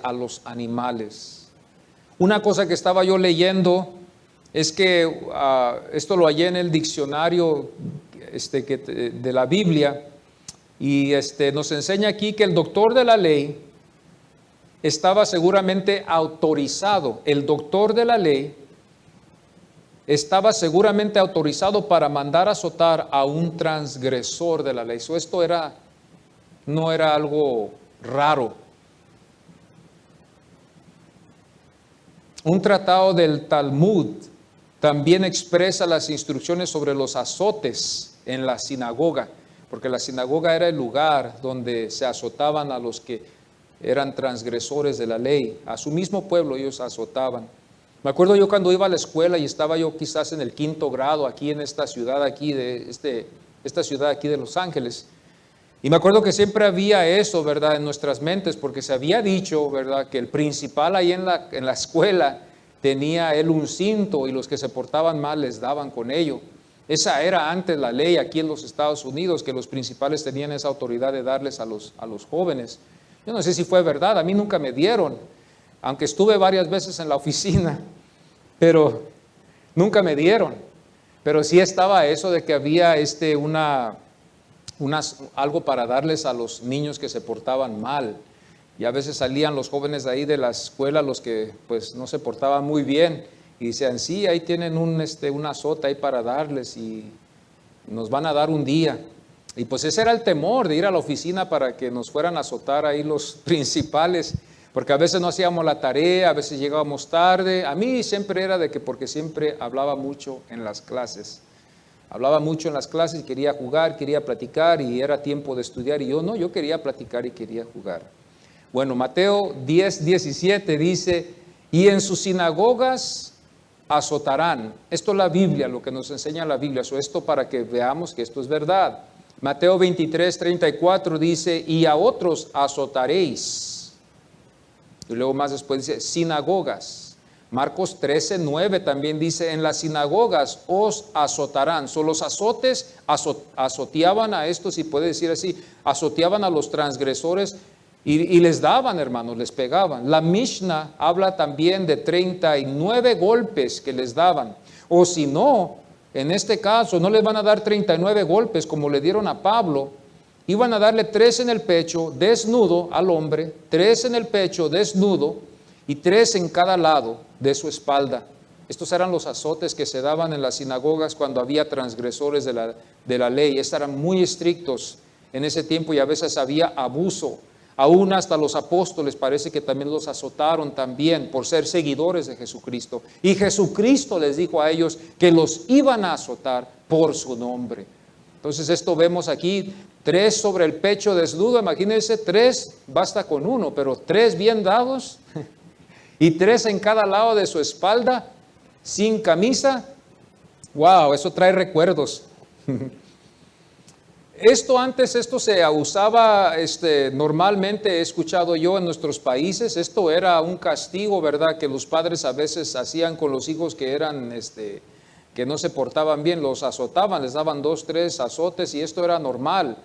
a los animales. Una cosa que estaba yo leyendo es que esto lo hallé en el diccionario de la Biblia, y nos enseña aquí que el doctor de la ley estaba seguramente autorizado. El doctor de la ley estaba seguramente autorizado para mandar azotar a un transgresor de la ley. Esto no era algo raro. Un tratado del Talmud también expresa las instrucciones sobre los azotes en la sinagoga, porque la sinagoga era el lugar donde se azotaban a los que eran transgresores de la ley. A su mismo pueblo ellos azotaban. Me acuerdo yo cuando iba a la escuela y estaba yo quizás en el 5º grado aquí en esta ciudad aquí esta ciudad aquí de Los Ángeles. Y me acuerdo que siempre había eso, ¿verdad?, en nuestras mentes, porque se había dicho, ¿verdad?, que el principal ahí en la escuela tenía él un cinto y los que se portaban mal les daban con ello. Esa era antes la ley aquí en los Estados Unidos, que los principales tenían esa autoridad de darles a los jóvenes. Yo no sé si fue verdad, a mí nunca me dieron, aunque estuve varias veces en la oficina, pero nunca me dieron. Pero sí estaba eso de que había algo para darles a los niños que se portaban mal. Y a veces salían los jóvenes de ahí de la escuela, los que pues no se portaban muy bien, y decían, sí, ahí tienen una azota ahí para darles y nos van a dar un día. Y pues ese era el temor de ir a la oficina para que nos fueran a azotar ahí los principales, porque a veces no hacíamos la tarea, a veces llegábamos tarde. A mí siempre era porque siempre hablaba mucho en las clases. Hablaba mucho en las clases y quería jugar, quería platicar, y era tiempo de estudiar, y yo quería platicar y quería jugar. Bueno, Mateo 10:17 dice, y en sus sinagogas azotarán. Esto es la Biblia, lo que nos enseña la Biblia. Esto para que veamos que esto es verdad. Mateo 23:34 dice, y a otros azotaréis. Y luego más después dice, sinagogas. Marcos 13:9 también dice, en las sinagogas os azotarán. Los azotes azoteaban a estos, si puede decir así, azoteaban a los transgresores y les daban, hermanos, les pegaban. La Mishnah habla también de 39 golpes que les daban. O si no, en este caso no les van a dar 39 golpes como le dieron a Pablo. Iban a darle 3 en el pecho, desnudo al hombre, 3 en el pecho, desnudo, y 3 en cada lado de su espalda. Estos eran los azotes que se daban en las sinagogas cuando había transgresores de la ley. Estos eran muy estrictos en ese tiempo y a veces había abuso. Aún hasta los apóstoles parece que también los azotaron también por ser seguidores de Jesucristo. Y Jesucristo les dijo a ellos que los iban a azotar por su nombre. Entonces esto vemos aquí, 3 sobre el pecho desnudo. Imagínense, 3, basta con 1, pero 3 bien dados y 3 en cada lado de su espalda, sin camisa. Wow, eso trae recuerdos. Esto se usaba normalmente, he escuchado yo en nuestros países. Esto era un castigo, ¿verdad?, que los padres a veces hacían con los hijos que eran que no se portaban bien, los azotaban, les daban 2, 3 azotes, y esto era normal.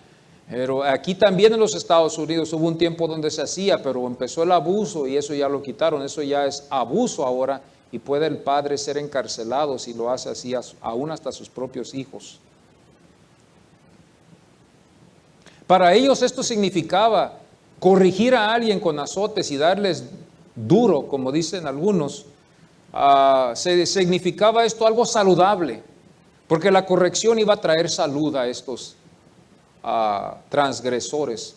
Pero aquí también en los Estados Unidos hubo un tiempo donde se hacía, pero empezó el abuso y eso ya lo quitaron. Eso ya es abuso ahora, y puede el padre ser encarcelado si lo hace así, aún hasta sus propios hijos. Para ellos esto significaba corregir a alguien con azotes y darles duro, como dicen algunos. Significaba esto algo saludable, porque la corrección iba a traer salud a estos transgresores.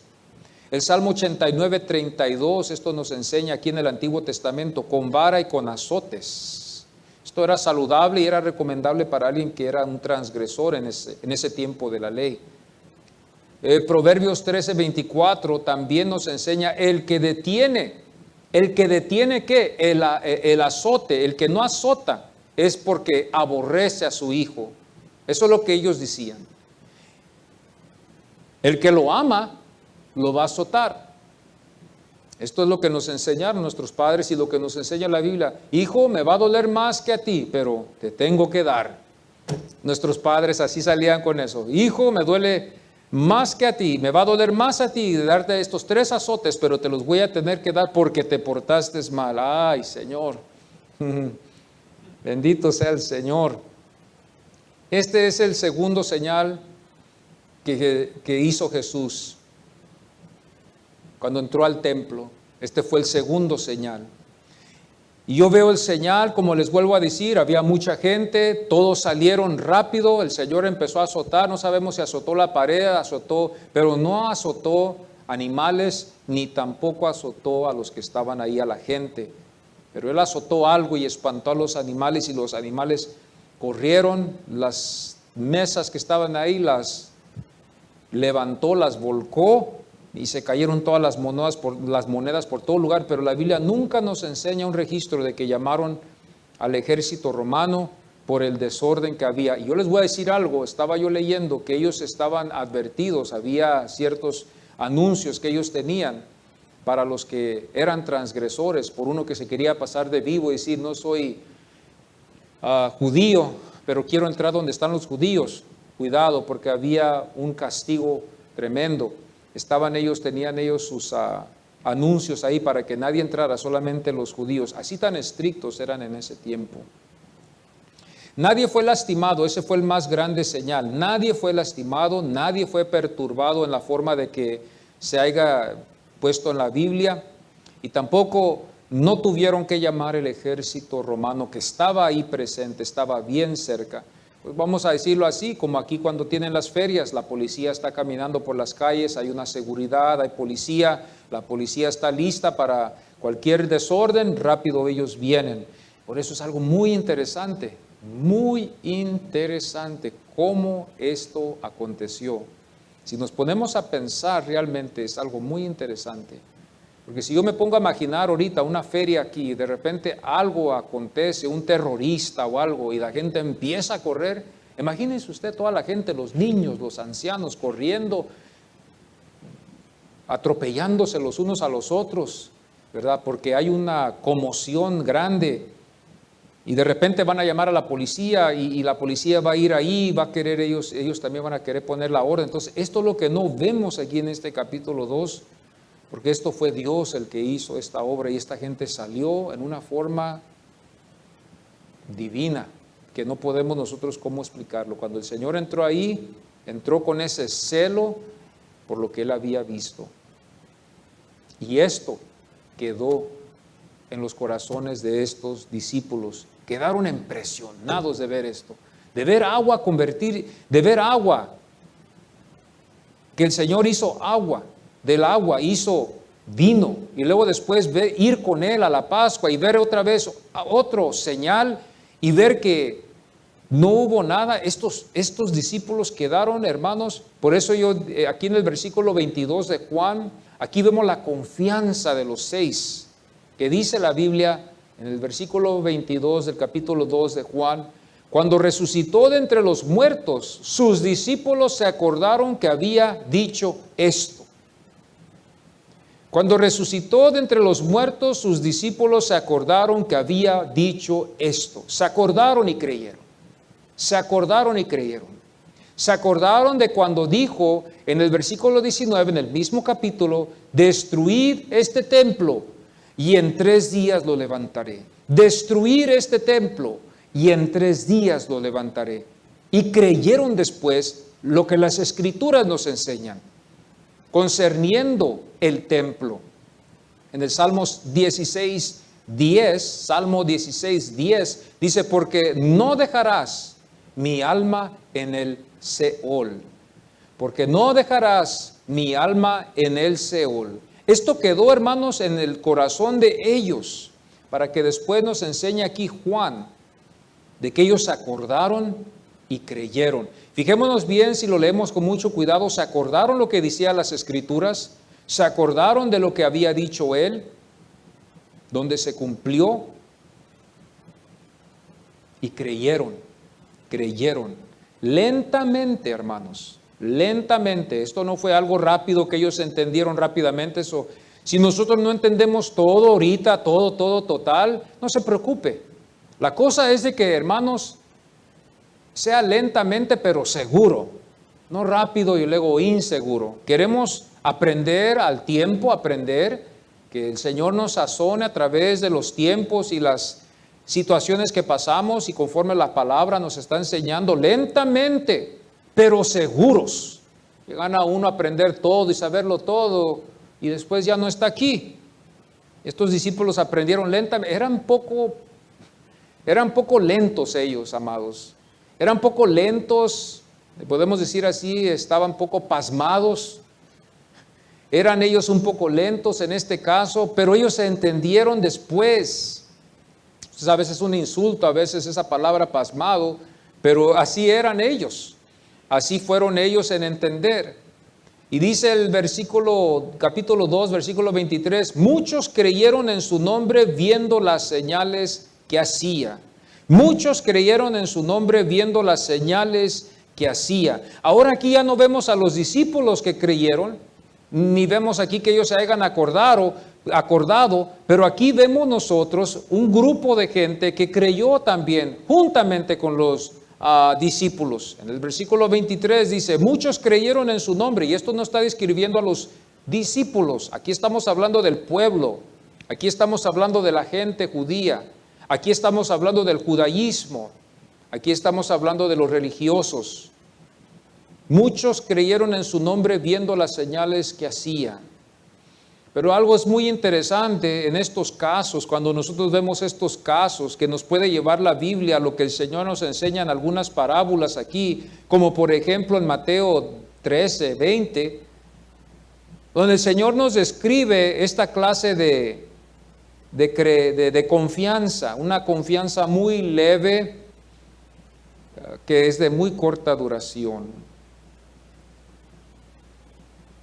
El Salmo 89:32, esto nos enseña aquí en el Antiguo Testamento, con vara y con azotes. Esto era saludable y era recomendable para alguien que era un transgresor en ese tiempo de la ley. Proverbios 13:24 también nos enseña el que detiene ¿qué? El azote. El que no azota es porque aborrece a su hijo. Eso es lo que ellos decían. El que lo ama lo va a azotar. Esto es lo que nos enseñaron nuestros padres y lo que nos enseña la Biblia. Hijo, me va a doler más que a ti, pero te tengo que dar. Nuestros padres así salían con eso. Hijo, me duele más que a ti, me va a doler más a ti de darte estos 3 azotes, pero te los voy a tener que dar porque te portaste mal. Ay, Señor, Bendito sea el Señor. Este es el segundo señal que hizo Jesús cuando entró al templo. Este fue el segundo señal. Y yo veo el señal, como les vuelvo a decir, había mucha gente, todos salieron rápido, el Señor empezó a azotar, no sabemos si azotó la pared, pero no azotó animales, ni tampoco azotó a los que estaban ahí, a la gente. Pero Él azotó algo y espantó a los animales, y los animales corrieron, las mesas que estaban ahí las levantó, las volcó, y se cayeron todas las monedas por todo lugar. Pero la Biblia nunca nos enseña un registro de que llamaron al ejército romano por el desorden que había. Y yo les voy a decir algo, estaba yo leyendo que ellos estaban advertidos, había ciertos anuncios que ellos tenían para los que eran transgresores, por uno que se quería pasar de vivo y decir, no soy judío, pero quiero entrar donde están los judíos. Cuidado, porque había un castigo tremendo. Tenían ellos sus anuncios ahí para que nadie entrara, solamente los judíos. Así tan estrictos eran en ese tiempo. Nadie fue lastimado, ese fue el más grande señal. Nadie fue lastimado, nadie fue perturbado en la forma de que se haya puesto en la Biblia. Y tampoco no tuvieron que llamar el ejército romano que estaba ahí presente, estaba bien cerca. Pues vamos a decirlo así, como aquí cuando tienen las ferias, la policía está caminando por las calles, hay una seguridad, hay policía, la policía está lista para cualquier desorden, rápido ellos vienen. Por eso es algo muy interesante cómo esto aconteció. Si nos ponemos a pensar, realmente es algo muy interesante. Porque si yo me pongo a imaginar ahorita una feria aquí, de repente algo acontece, un terrorista o algo, y la gente empieza a correr, imagínense usted toda la gente, los niños, los ancianos, corriendo, atropellándose los unos a los otros, ¿verdad? Porque hay una conmoción grande, y de repente van a llamar a la policía, y la policía va a ir ahí, va a querer ellos también van a querer poner la orden. Entonces, esto es lo que no vemos aquí en este capítulo 2, porque esto fue Dios el que hizo esta obra, y esta gente salió en una forma divina, que no podemos nosotros cómo explicarlo. Cuando el Señor entró ahí, entró con ese celo por lo que Él había visto. Y esto quedó en los corazones de estos discípulos. Quedaron impresionados de ver esto, de ver agua que el Señor hizo agua. Del agua hizo vino, y luego después ir con Él a la Pascua y ver otra vez otro señal y ver que no hubo nada. Estos discípulos quedaron, hermanos. Por eso yo aquí en el versículo 22 de Juan, aquí vemos la confianza de los 6, que dice la Biblia en el versículo 22 del capítulo 2 de Juan: cuando resucitó de entre los muertos, sus discípulos se acordaron que había dicho esto. Cuando resucitó de entre los muertos, sus discípulos se acordaron que había dicho esto. Se acordaron y creyeron. Se acordaron y creyeron. Se acordaron de cuando dijo en el versículo 19, en el mismo capítulo: destruid este templo y en 3 días lo levantaré. Destruir este templo y en 3 días lo levantaré. Y creyeron después lo que las Escrituras nos enseñan concerniendo el templo. En el Salmo 16:10 dice: porque no dejarás mi alma en el Seol. Porque no dejarás mi alma en el Seol. Esto quedó, hermanos, en el corazón de ellos, para que después nos enseñe aquí Juan, de que ellos se acordaron y creyeron. Fijémonos bien, si lo leemos con mucho cuidado, se acordaron lo que decían las Escrituras, se acordaron de lo que había dicho Él, donde se cumplió, y creyeron. Lentamente, hermanos, lentamente. Esto no fue algo rápido que ellos entendieron rápidamente. Eso, si nosotros no entendemos todo ahorita, todo total, no se preocupe. La cosa es de que, hermanos, sea lentamente pero seguro, no rápido y luego inseguro. Queremos aprender al tiempo, aprender que el Señor nos sazone a través de los tiempos y las situaciones que pasamos y conforme la palabra nos está enseñando lentamente, pero seguros. Llegan a uno a aprender todo y saberlo todo y después ya no está aquí. Estos discípulos aprendieron lentamente, eran poco lentos ellos, amados. Eran poco lentos, podemos decir así, estaban poco pasmados. Eran ellos un poco lentos en este caso, pero ellos se entendieron después. Entonces, a veces un insulto, a veces esa palabra pasmado, pero así eran ellos. Así fueron ellos en entender. Y dice el capítulo 2, versículo 23, muchos creyeron en su nombre viendo las señales que hacía. Muchos creyeron en su nombre viendo las señales que hacía. Ahora aquí ya no vemos a los discípulos que creyeron, ni vemos aquí que ellos se hayan acordado, pero aquí vemos nosotros un grupo de gente que creyó también, juntamente con los discípulos. En el versículo 23 dice, muchos creyeron en su nombre, y esto no está describiendo a los discípulos, aquí estamos hablando del pueblo, aquí estamos hablando de la gente judía, aquí estamos hablando del judaísmo, aquí estamos hablando de los religiosos. Muchos creyeron en su nombre viendo las señales que hacía. Pero algo es muy interesante en estos casos, cuando nosotros vemos estos casos, que nos puede llevar la Biblia a lo que el Señor nos enseña en algunas parábolas aquí, como por ejemplo en Mateo 13, 20, donde el Señor nos describe esta clase de confianza, una confianza muy leve, que es de muy corta duración.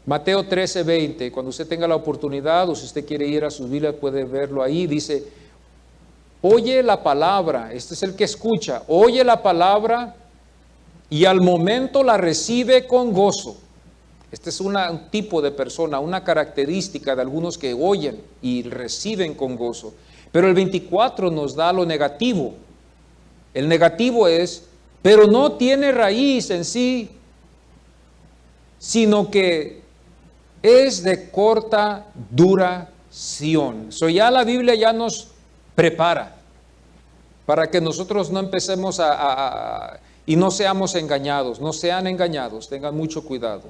Mateo 13, 20, cuando usted tenga la oportunidad, o si usted quiere ir a su Biblia, puede verlo ahí, dice, oye la palabra, este es el que escucha, oye la palabra y al momento la recibe con gozo. Este es un tipo de persona, una característica de algunos que oyen y reciben con gozo. Pero el 24 nos da lo negativo. El negativo es, pero no tiene raíz en sí, sino que es de corta duración. Ya la Biblia ya nos prepara para que nosotros no empecemos y no seamos engañados, no sean engañados, tengan mucho cuidado.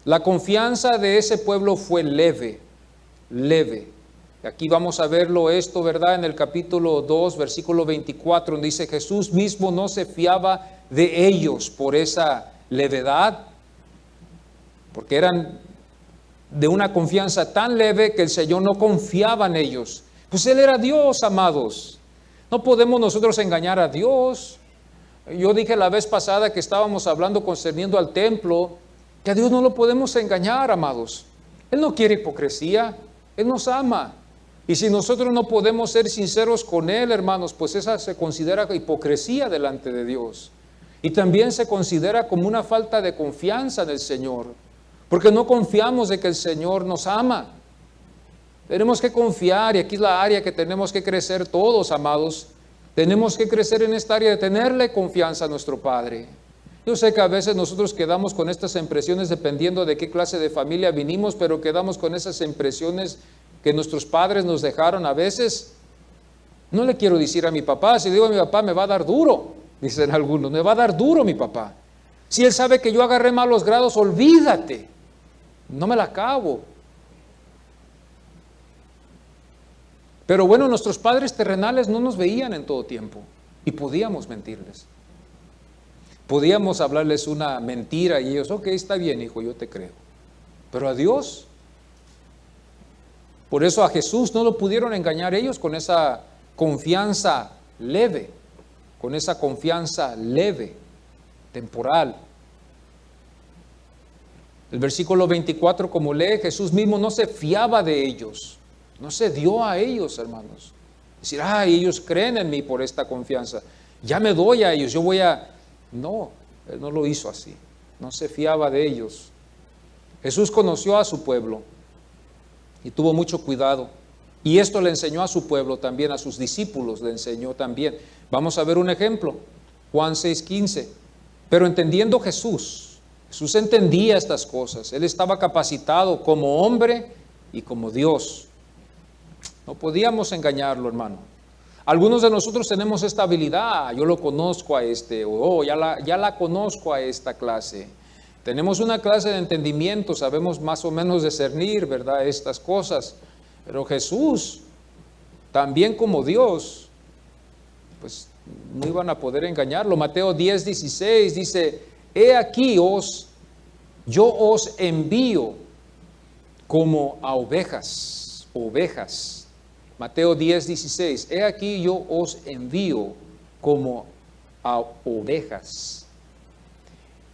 La confianza de ese pueblo fue leve. Aquí vamos a verlo esto, ¿verdad? En el capítulo 2, versículo 24, donde dice, Jesús mismo no se fiaba de ellos por esa levedad, porque eran de una confianza tan leve que el Señor no confiaba en ellos. Pues Él era Dios, amados. No podemos nosotros engañar a Dios. Yo dije la vez pasada que estábamos hablando concerniendo al templo, que a Dios no lo podemos engañar, amados. Él no quiere hipocresía, Él nos ama. Y si nosotros no podemos ser sinceros con Él, hermanos, pues esa se considera hipocresía delante de Dios. Y también se considera como una falta de confianza en el Señor, porque no confiamos de que el Señor nos ama. Tenemos que confiar, y aquí es la área que tenemos que crecer todos, amados. Tenemos que crecer en esta área de tenerle confianza a nuestro Padre. Yo sé que a veces nosotros quedamos con estas impresiones dependiendo de qué clase de familia vinimos, pero quedamos con esas impresiones que nuestros padres nos dejaron a veces. No le quiero decir a mi papá, si digo a mi papá me va a dar duro, dicen algunos, me va a dar duro mi papá. Si él sabe que yo agarré malos grados, olvídate, no me la acabo. Pero bueno, nuestros padres terrenales no nos veían en todo tiempo y podíamos mentirles. Podíamos hablarles una mentira y ellos, ok, está bien, hijo, yo te creo. Pero a Dios, por eso a Jesús no lo pudieron engañar ellos con esa confianza leve, temporal. El versículo 24, como lee, Jesús mismo no se fiaba de ellos, no se dio a ellos, hermanos. Decir, ellos creen en mí por esta confianza, ya me doy a ellos, yo voy a... No, Él no lo hizo así, no se fiaba de ellos. Jesús conoció a su pueblo y tuvo mucho cuidado. Y esto le enseñó a su pueblo también, a sus discípulos le enseñó también. Vamos a ver un ejemplo, Juan 6:15. Pero entendiendo Jesús entendía estas cosas. Él estaba capacitado como hombre y como Dios. No podíamos engañarlo, hermano. Algunos de nosotros tenemos esta habilidad. Yo lo conozco a este, o ya la conozco a esta clase. Tenemos una clase de entendimiento, sabemos más o menos discernir, ¿verdad?, estas cosas. Pero Jesús, también como Dios, pues no iban a poder engañarlo. Mateo 10:16 dice: he aquí yo os envío como a ovejas. Mateo 10:16, he aquí yo os envío como a ovejas.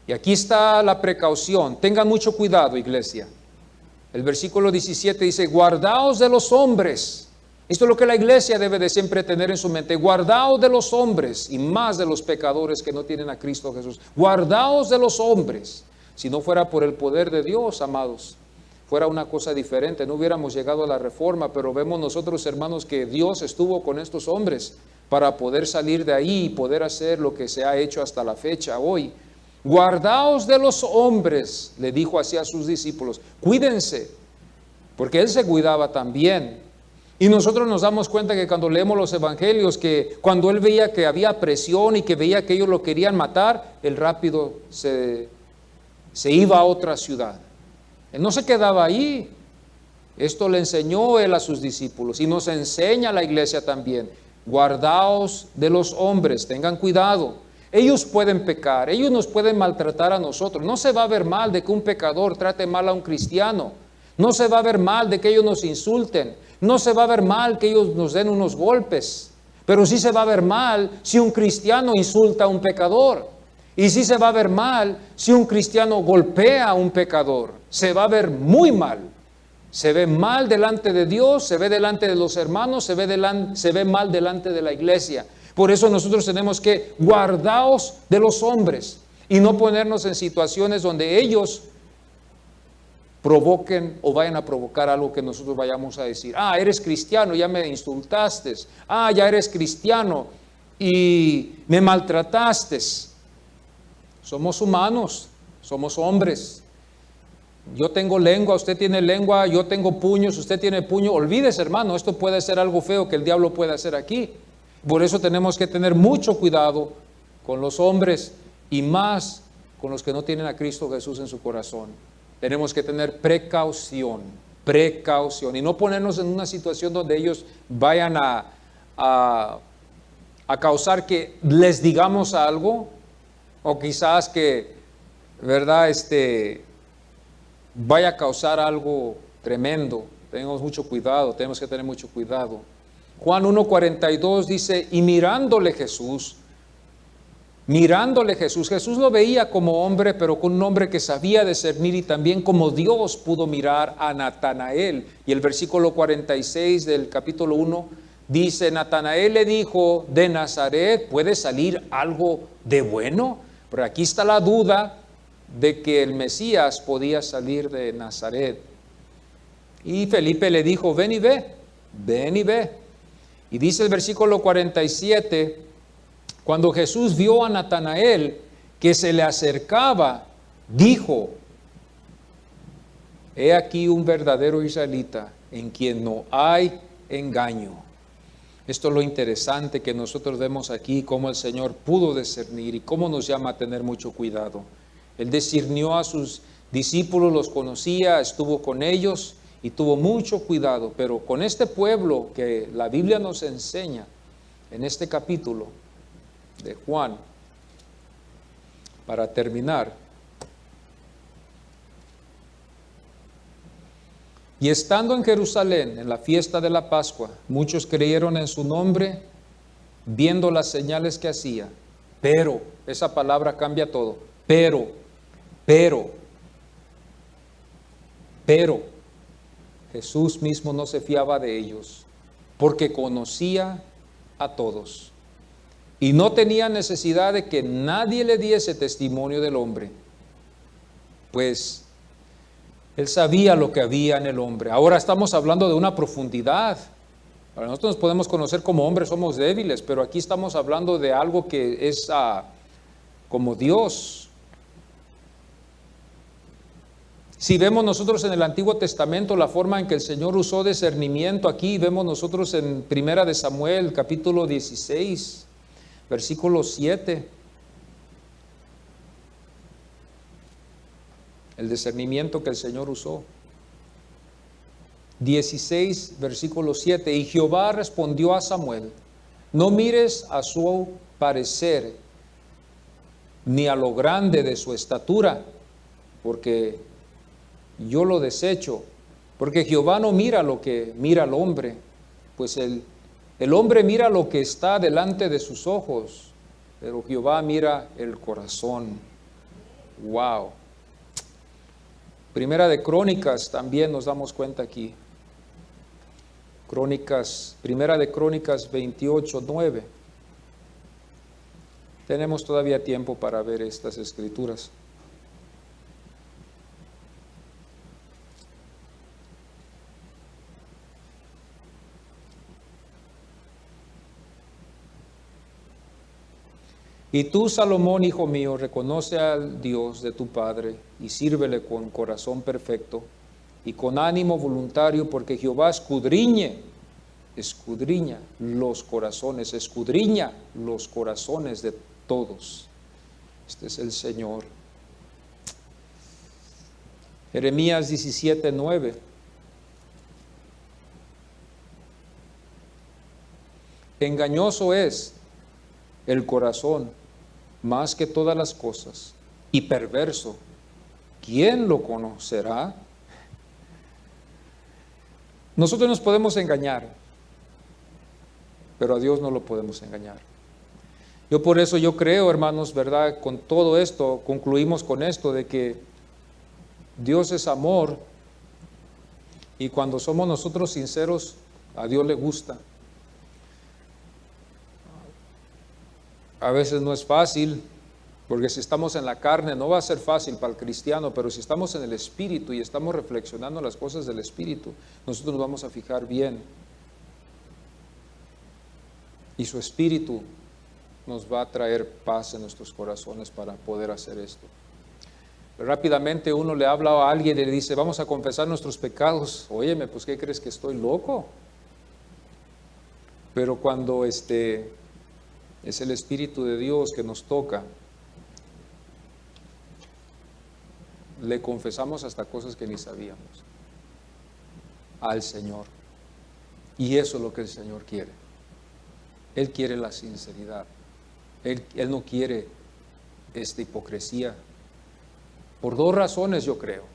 Y aquí está la precaución. Tengan mucho cuidado, iglesia. El versículo 17 dice: guardaos de los hombres. Esto es lo que la iglesia debe de siempre tener en su mente. Guardaos de los hombres, y más de los pecadores que no tienen a Cristo Jesús. Guardaos de los hombres. Si no fuera por el poder de Dios, amados, fuera una cosa diferente, no hubiéramos llegado a la reforma. Pero vemos nosotros, hermanos, que Dios estuvo con estos hombres para poder salir de ahí y poder hacer lo que se ha hecho hasta la fecha hoy. Guardaos de los hombres, le dijo así a sus discípulos. Cuídense, porque Él se cuidaba también. Y nosotros nos damos cuenta que cuando leemos los evangelios, que cuando Él veía que había presión y que veía que ellos lo querían matar, Él rápido se iba a otra ciudad. Él no se quedaba ahí. Esto le enseñó Él a sus discípulos y nos enseña a la iglesia también. Guardaos de los hombres, tengan cuidado. Ellos pueden pecar, ellos nos pueden maltratar a nosotros. No se va a ver mal de que un pecador trate mal a un cristiano. No se va a ver mal de que ellos nos insulten. No se va a ver mal que ellos nos den unos golpes. Pero sí se va a ver mal si un cristiano insulta a un pecador. Y sí se va a ver mal si un cristiano golpea a un pecador. Se va a ver muy mal. Se ve mal delante de Dios, se ve delante de los hermanos, se ve mal delante de la iglesia. Por eso nosotros tenemos que guardaos de los hombres y no ponernos en situaciones donde ellos provoquen o vayan a provocar algo que nosotros vayamos a decir: ah, eres cristiano, ya me insultaste. Ah, ya eres cristiano y me maltrataste. Somos humanos, somos hombres. Yo tengo lengua, usted tiene lengua, yo tengo puños, usted tiene puño. Olvídese, hermano, esto puede ser algo feo que el diablo puede hacer aquí. Por eso tenemos que tener mucho cuidado con los hombres y más con los que no tienen a Cristo Jesús en su corazón. Tenemos que tener precaución y no ponernos en una situación donde ellos vayan a causar que les digamos algo, o quizás que, ¿verdad?, vaya a causar algo tremendo. Tenemos que tener mucho cuidado. Juan 1:42 dice: y mirándole Jesús, Jesús lo veía como hombre, pero con un hombre que sabía discernir, y también como Dios pudo mirar a Natanael. Y el versículo 46 del capítulo 1 dice: Natanael le dijo: ¿de Nazaret puede salir algo de bueno? Pero aquí está la duda de que el Mesías podía salir de Nazaret. Y Felipe le dijo: ven y ve. Y dice el versículo 47, cuando Jesús vio a Natanael que se le acercaba, dijo: he aquí un verdadero israelita en quien no hay engaño. Esto es lo interesante que nosotros vemos aquí, cómo el Señor pudo discernir y cómo nos llama a tener mucho cuidado. Él discernió a sus discípulos, los conocía, estuvo con ellos y tuvo mucho cuidado. Pero con este pueblo que la Biblia nos enseña en este capítulo de Juan, para terminar: y estando en Jerusalén en la fiesta de la Pascua, muchos creyeron en su nombre, viendo las señales que hacía. Pero, esa palabra cambia todo. Pero, Jesús mismo no se fiaba de ellos, porque conocía a todos y no tenía necesidad de que nadie le diese testimonio del hombre, pues Él sabía lo que había en el hombre. Ahora estamos hablando de una profundidad. Para nosotros nos podemos conocer como hombres, somos débiles, pero aquí estamos hablando de algo que es como Dios. Si vemos nosotros en el Antiguo Testamento la forma en que el Señor usó discernimiento, aquí vemos nosotros en Primera de Samuel, capítulo 16, versículo 7. El discernimiento que el Señor usó. 16, versículo 7. Y Jehová respondió a Samuel: no mires a su parecer, ni a lo grande de su estatura, porque yo lo desecho. Porque Jehová no mira lo que mira el hombre, pues el hombre mira lo que está delante de sus ojos, pero Jehová mira el corazón. Wow. Primera de Crónicas también nos damos cuenta aquí. Primera de Crónicas 28:9. Tenemos todavía tiempo para ver estas escrituras. Y tú, Salomón, hijo mío, reconoce al Dios de tu Padre y sírvele con corazón perfecto y con ánimo voluntario, porque Jehová escudriña los corazones de todos. Este es el Señor. Jeremías 17:9. Engañoso es el corazón más que todas las cosas, y perverso, ¿quién lo conocerá? Nosotros nos podemos engañar, pero a Dios no lo podemos engañar. Por eso yo creo, hermanos, ¿verdad? Con todo esto, concluimos con esto de que Dios es amor, y cuando somos nosotros sinceros, a Dios le gusta. A veces no es fácil, porque si estamos en la carne no va a ser fácil para el cristiano, pero si estamos en el Espíritu y estamos reflexionando las cosas del Espíritu, nosotros nos vamos a fijar bien. Y su Espíritu nos va a traer paz en nuestros corazones para poder hacer esto. Rápidamente uno le habla a alguien y le dice: vamos a confesar nuestros pecados. Óyeme, pues ¿qué crees, que estoy loco? Pero cuando es el Espíritu de Dios que nos toca, le confesamos hasta cosas que ni sabíamos al Señor. Y eso es lo que el Señor quiere. Él quiere la sinceridad. Él no quiere esta hipocresía. Por dos razones, yo creo.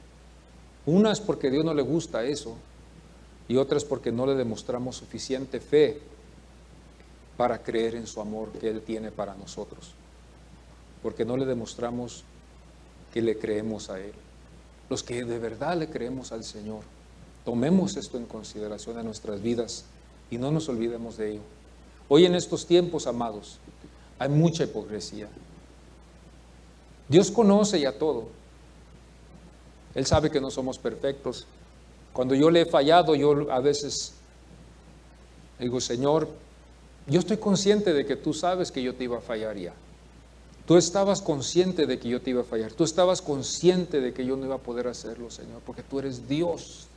Una es porque a Dios no le gusta eso, y otra es porque no le demostramos suficiente fe para creer en su amor que Él tiene para nosotros, porque no le demostramos que le creemos a Él. Los que de verdad le creemos al Señor, tomemos esto en consideración en nuestras vidas y no nos olvidemos de ello. Hoy en estos tiempos, amados, hay mucha hipocresía. Dios conoce ya todo. Él sabe que no somos perfectos. Cuando yo le he fallado, yo a veces digo: Señor, yo estoy consciente de que tú sabes que yo te iba a fallar ya. Tú estabas consciente de que yo te iba a fallar. Tú estabas consciente de que yo no iba a poder hacerlo, Señor, porque tú eres Dios.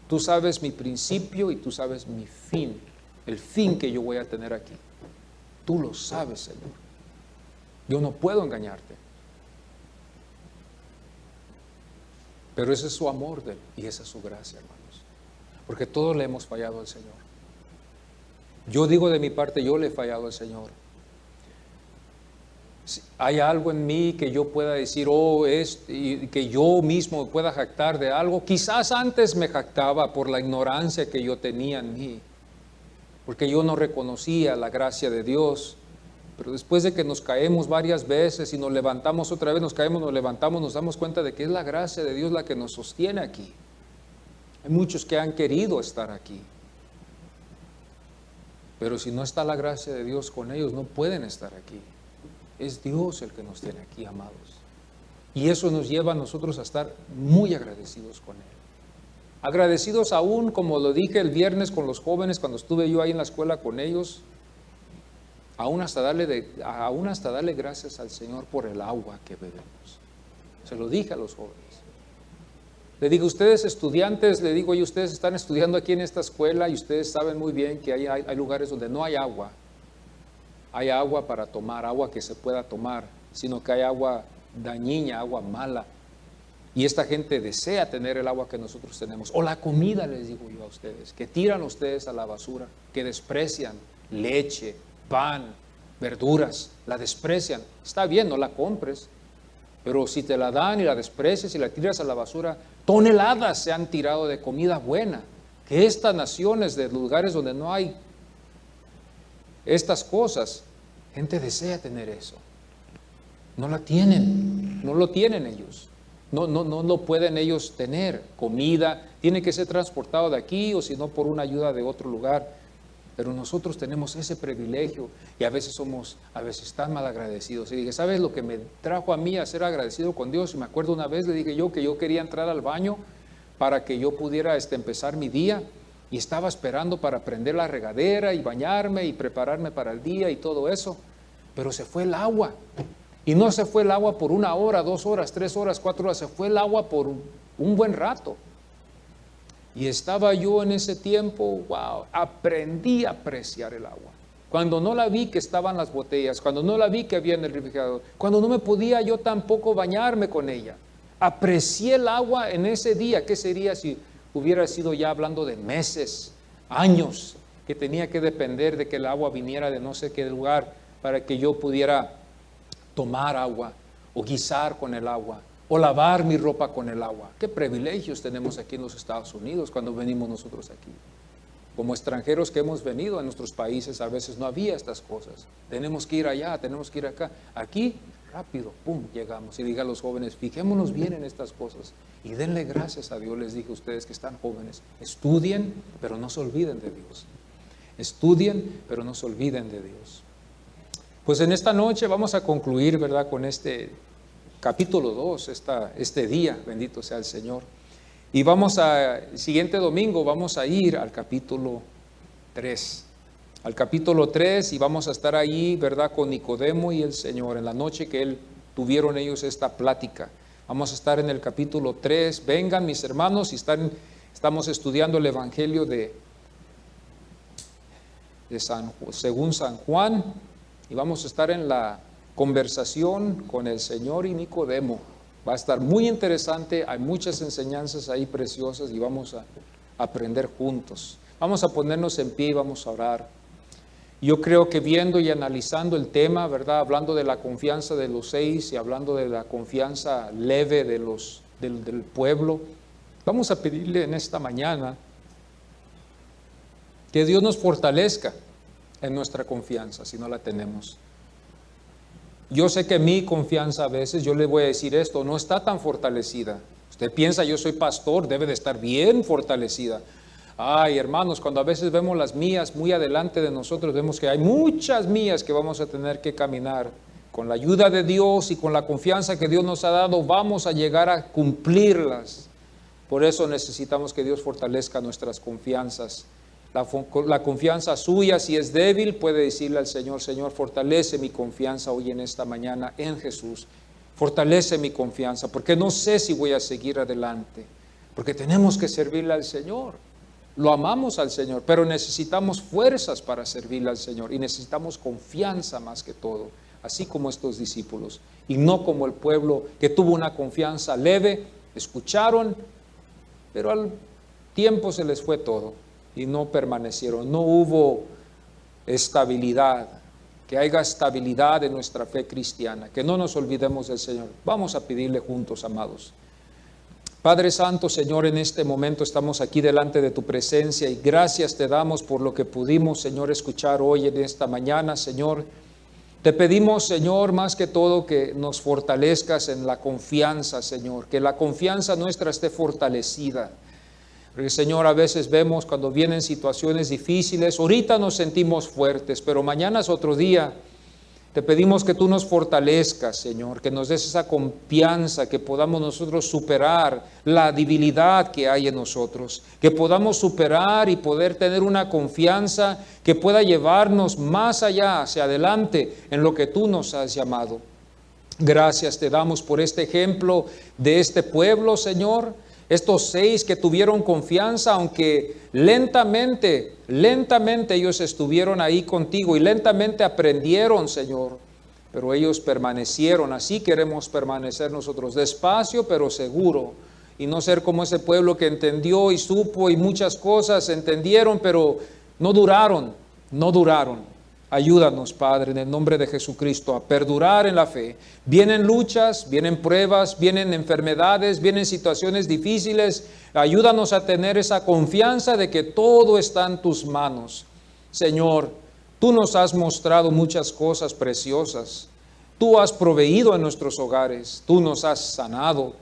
Tú sabes mi principio y tú sabes mi fin, el fin que yo voy a tener aquí. Tú lo sabes, Señor. Yo no puedo engañarte. Pero ese es su amor de Él y esa es su gracia, hermanos. Porque todos le hemos fallado al Señor. Yo digo de mi parte, yo le he fallado al Señor. Si hay algo en mí que yo pueda decir, y que yo mismo pueda jactar de algo. Quizás antes me jactaba por la ignorancia que yo tenía en mí, porque yo no reconocía la gracia de Dios. Pero después de que nos caemos varias veces y nos levantamos otra vez, nos caemos, nos levantamos, nos damos cuenta de que es la gracia de Dios la que nos sostiene aquí. Hay muchos que han querido estar aquí, pero si no está la gracia de Dios con ellos, no pueden estar aquí. Es Dios el que nos tiene aquí, amados. Y eso nos lleva a nosotros a estar muy agradecidos con Él. Agradecidos aún, como lo dije el viernes con los jóvenes, cuando estuve yo ahí en la escuela con ellos, aún hasta darle gracias al Señor por el agua que bebemos. Se lo dije a los jóvenes. Le digo, ustedes estudiantes, le digo, y ustedes están estudiando aquí en esta escuela y ustedes saben muy bien que hay lugares donde no hay agua. Hay agua para tomar, agua que se pueda tomar, sino que hay agua dañina, agua mala. Y esta gente desea tener el agua que nosotros tenemos. O la comida, les digo yo a ustedes, que tiran ustedes a la basura, que desprecian leche, pan, verduras, la desprecian. Está bien, no la compres, pero si te la dan y la desprecias y la tiras a la basura, toneladas se han tirado de comida buena. Que estas naciones, de lugares donde no hay estas cosas, gente desea tener eso. No la tienen, no lo tienen ellos. No lo pueden ellos tener. Comida tiene que ser transportado de aquí o si no por una ayuda de otro lugar. Pero nosotros tenemos ese privilegio y a veces somos tan mal agradecidos. Y dije, ¿sabes lo que me trajo a mí a ser agradecido con Dios? Y me acuerdo una vez, le dije yo que yo quería entrar al baño para que yo pudiera empezar mi día. Y estaba esperando para prender la regadera y bañarme y prepararme para el día y todo eso. Pero se fue el agua. Y no se fue el agua por 1 hora, 2 horas, 3 horas, 4 horas. Se fue el agua por un buen rato. Y estaba yo en ese tiempo, wow, aprendí a apreciar el agua. Cuando no la vi que estaban las botellas, cuando no la vi que había en el refrigerador, cuando no me podía yo tampoco bañarme con ella. Aprecié el agua en ese día. ¿Qué sería si hubiera sido ya hablando de meses, años, que tenía que depender de que el agua viniera de no sé qué lugar para que yo pudiera tomar agua o guisar con el agua o lavar mi ropa con el agua? Qué privilegios tenemos aquí en los Estados Unidos cuando venimos nosotros aquí. Como extranjeros que hemos venido a nuestros países, a veces no había estas cosas. Tenemos que ir allá, tenemos que ir acá. Aquí, rápido, pum, llegamos. Y diga a los jóvenes, fijémonos bien en estas cosas y denle gracias a Dios. Les dije a ustedes que están jóvenes, estudien, pero no se olviden de Dios. Estudien, pero no se olviden de Dios. Pues en esta noche vamos a concluir, ¿verdad?, con este capítulo 2, este día, bendito sea el Señor. Y el siguiente domingo vamos a ir al capítulo 3. Al capítulo 3 y vamos a estar ahí, ¿verdad?, con Nicodemo y el Señor, en la noche que tuvieron ellos esta plática. Vamos a estar en el capítulo 3. Vengan mis hermanos, y estamos estudiando el Evangelio según San Juan. Y vamos a estar en la conversación con el Señor y Nicodemo. Va a estar muy interesante, hay muchas enseñanzas ahí preciosas y vamos a aprender juntos. Vamos a ponernos en pie y vamos a orar. Yo creo que viendo y analizando el tema, ¿verdad?, hablando de la confianza de los 6 y hablando de la confianza leve del pueblo, vamos a pedirle en esta mañana que Dios nos fortalezca en nuestra confianza, si no la tenemos. Yo sé que mi confianza a veces, yo le voy a decir esto, no está tan fortalecida. Usted piensa, yo soy pastor, debe de estar bien fortalecida. Ay, hermanos, cuando a veces vemos las mías muy adelante de nosotros, vemos que hay muchas mías que vamos a tener que caminar. Con la ayuda de Dios y con la confianza que Dios nos ha dado, vamos a llegar a cumplirlas. Por eso necesitamos que Dios fortalezca nuestras confianzas. La confianza suya, si es débil, puede decirle al Señor, Señor, fortalece mi confianza hoy en esta mañana en Jesús. Fortalece mi confianza, porque no sé si voy a seguir adelante. Porque tenemos que servirle al Señor. Lo amamos al Señor, pero necesitamos fuerzas para servirle al Señor. Y necesitamos confianza más que todo, así como estos discípulos. Y no como el pueblo que tuvo una confianza leve, escucharon, pero al tiempo se les fue todo. Y no permanecieron, no hubo estabilidad. Que haya estabilidad en nuestra fe cristiana, que no nos olvidemos del Señor. Vamos a pedirle juntos, amados. Padre Santo, Señor, en este momento estamos aquí delante de tu presencia y gracias te damos por lo que pudimos, Señor, escuchar hoy en esta mañana, Señor. Te pedimos, Señor, más que todo que nos fortalezcas en la confianza, Señor, que la confianza nuestra esté fortalecida. Porque, Señor, a veces vemos cuando vienen situaciones difíciles, ahorita nos sentimos fuertes, pero mañana es otro día. Te pedimos que tú nos fortalezcas, Señor, que nos des esa confianza, que podamos nosotros superar la debilidad que hay en nosotros, que podamos superar y poder tener una confianza que pueda llevarnos más allá, hacia adelante, en lo que tú nos has llamado. Gracias te damos por este ejemplo de este pueblo, Señor. Estos 6 que tuvieron confianza, aunque lentamente ellos estuvieron ahí contigo y lentamente aprendieron, Señor, pero ellos permanecieron. Así queremos permanecer nosotros, despacio pero seguro, y no ser como ese pueblo que entendió y supo y muchas cosas entendieron, pero no duraron. Ayúdanos, Padre, en el nombre de Jesucristo, a perdurar en la fe. Vienen luchas, vienen pruebas, vienen enfermedades, vienen situaciones difíciles. Ayúdanos a tener esa confianza de que todo está en tus manos. Señor, tú nos has mostrado muchas cosas preciosas. Tú has proveído en nuestros hogares, tú nos has sanado,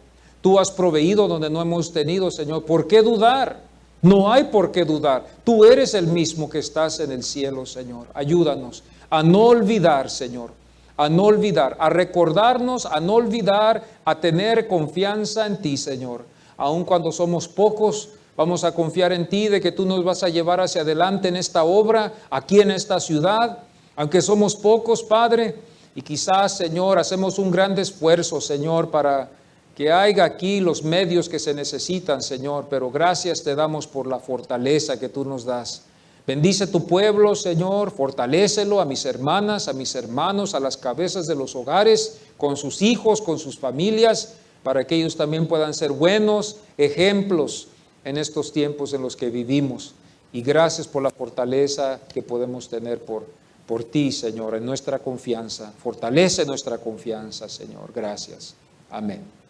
tú has proveído donde no hemos tenido, Señor. ¿Por qué dudar? No hay por qué dudar. Tú eres el mismo que estás en el cielo, Señor. Ayúdanos a no olvidar, Señor, a no olvidar, a recordarnos, a no olvidar, a tener confianza en ti, Señor. Aun cuando somos pocos, vamos a confiar en ti, de que tú nos vas a llevar hacia adelante en esta obra, aquí en esta ciudad. Aunque somos pocos, Padre, y quizás, Señor, hacemos un gran esfuerzo, Señor, para que haya aquí los medios que se necesitan, Señor, pero gracias te damos por la fortaleza que tú nos das. Bendice tu pueblo, Señor, fortalécelo, a mis hermanas, a mis hermanos, a las cabezas de los hogares, con sus hijos, con sus familias, para que ellos también puedan ser buenos ejemplos en estos tiempos en los que vivimos. Y gracias por la fortaleza que podemos tener por ti, Señor, en nuestra confianza. Fortalece nuestra confianza, Señor. Gracias. Amén.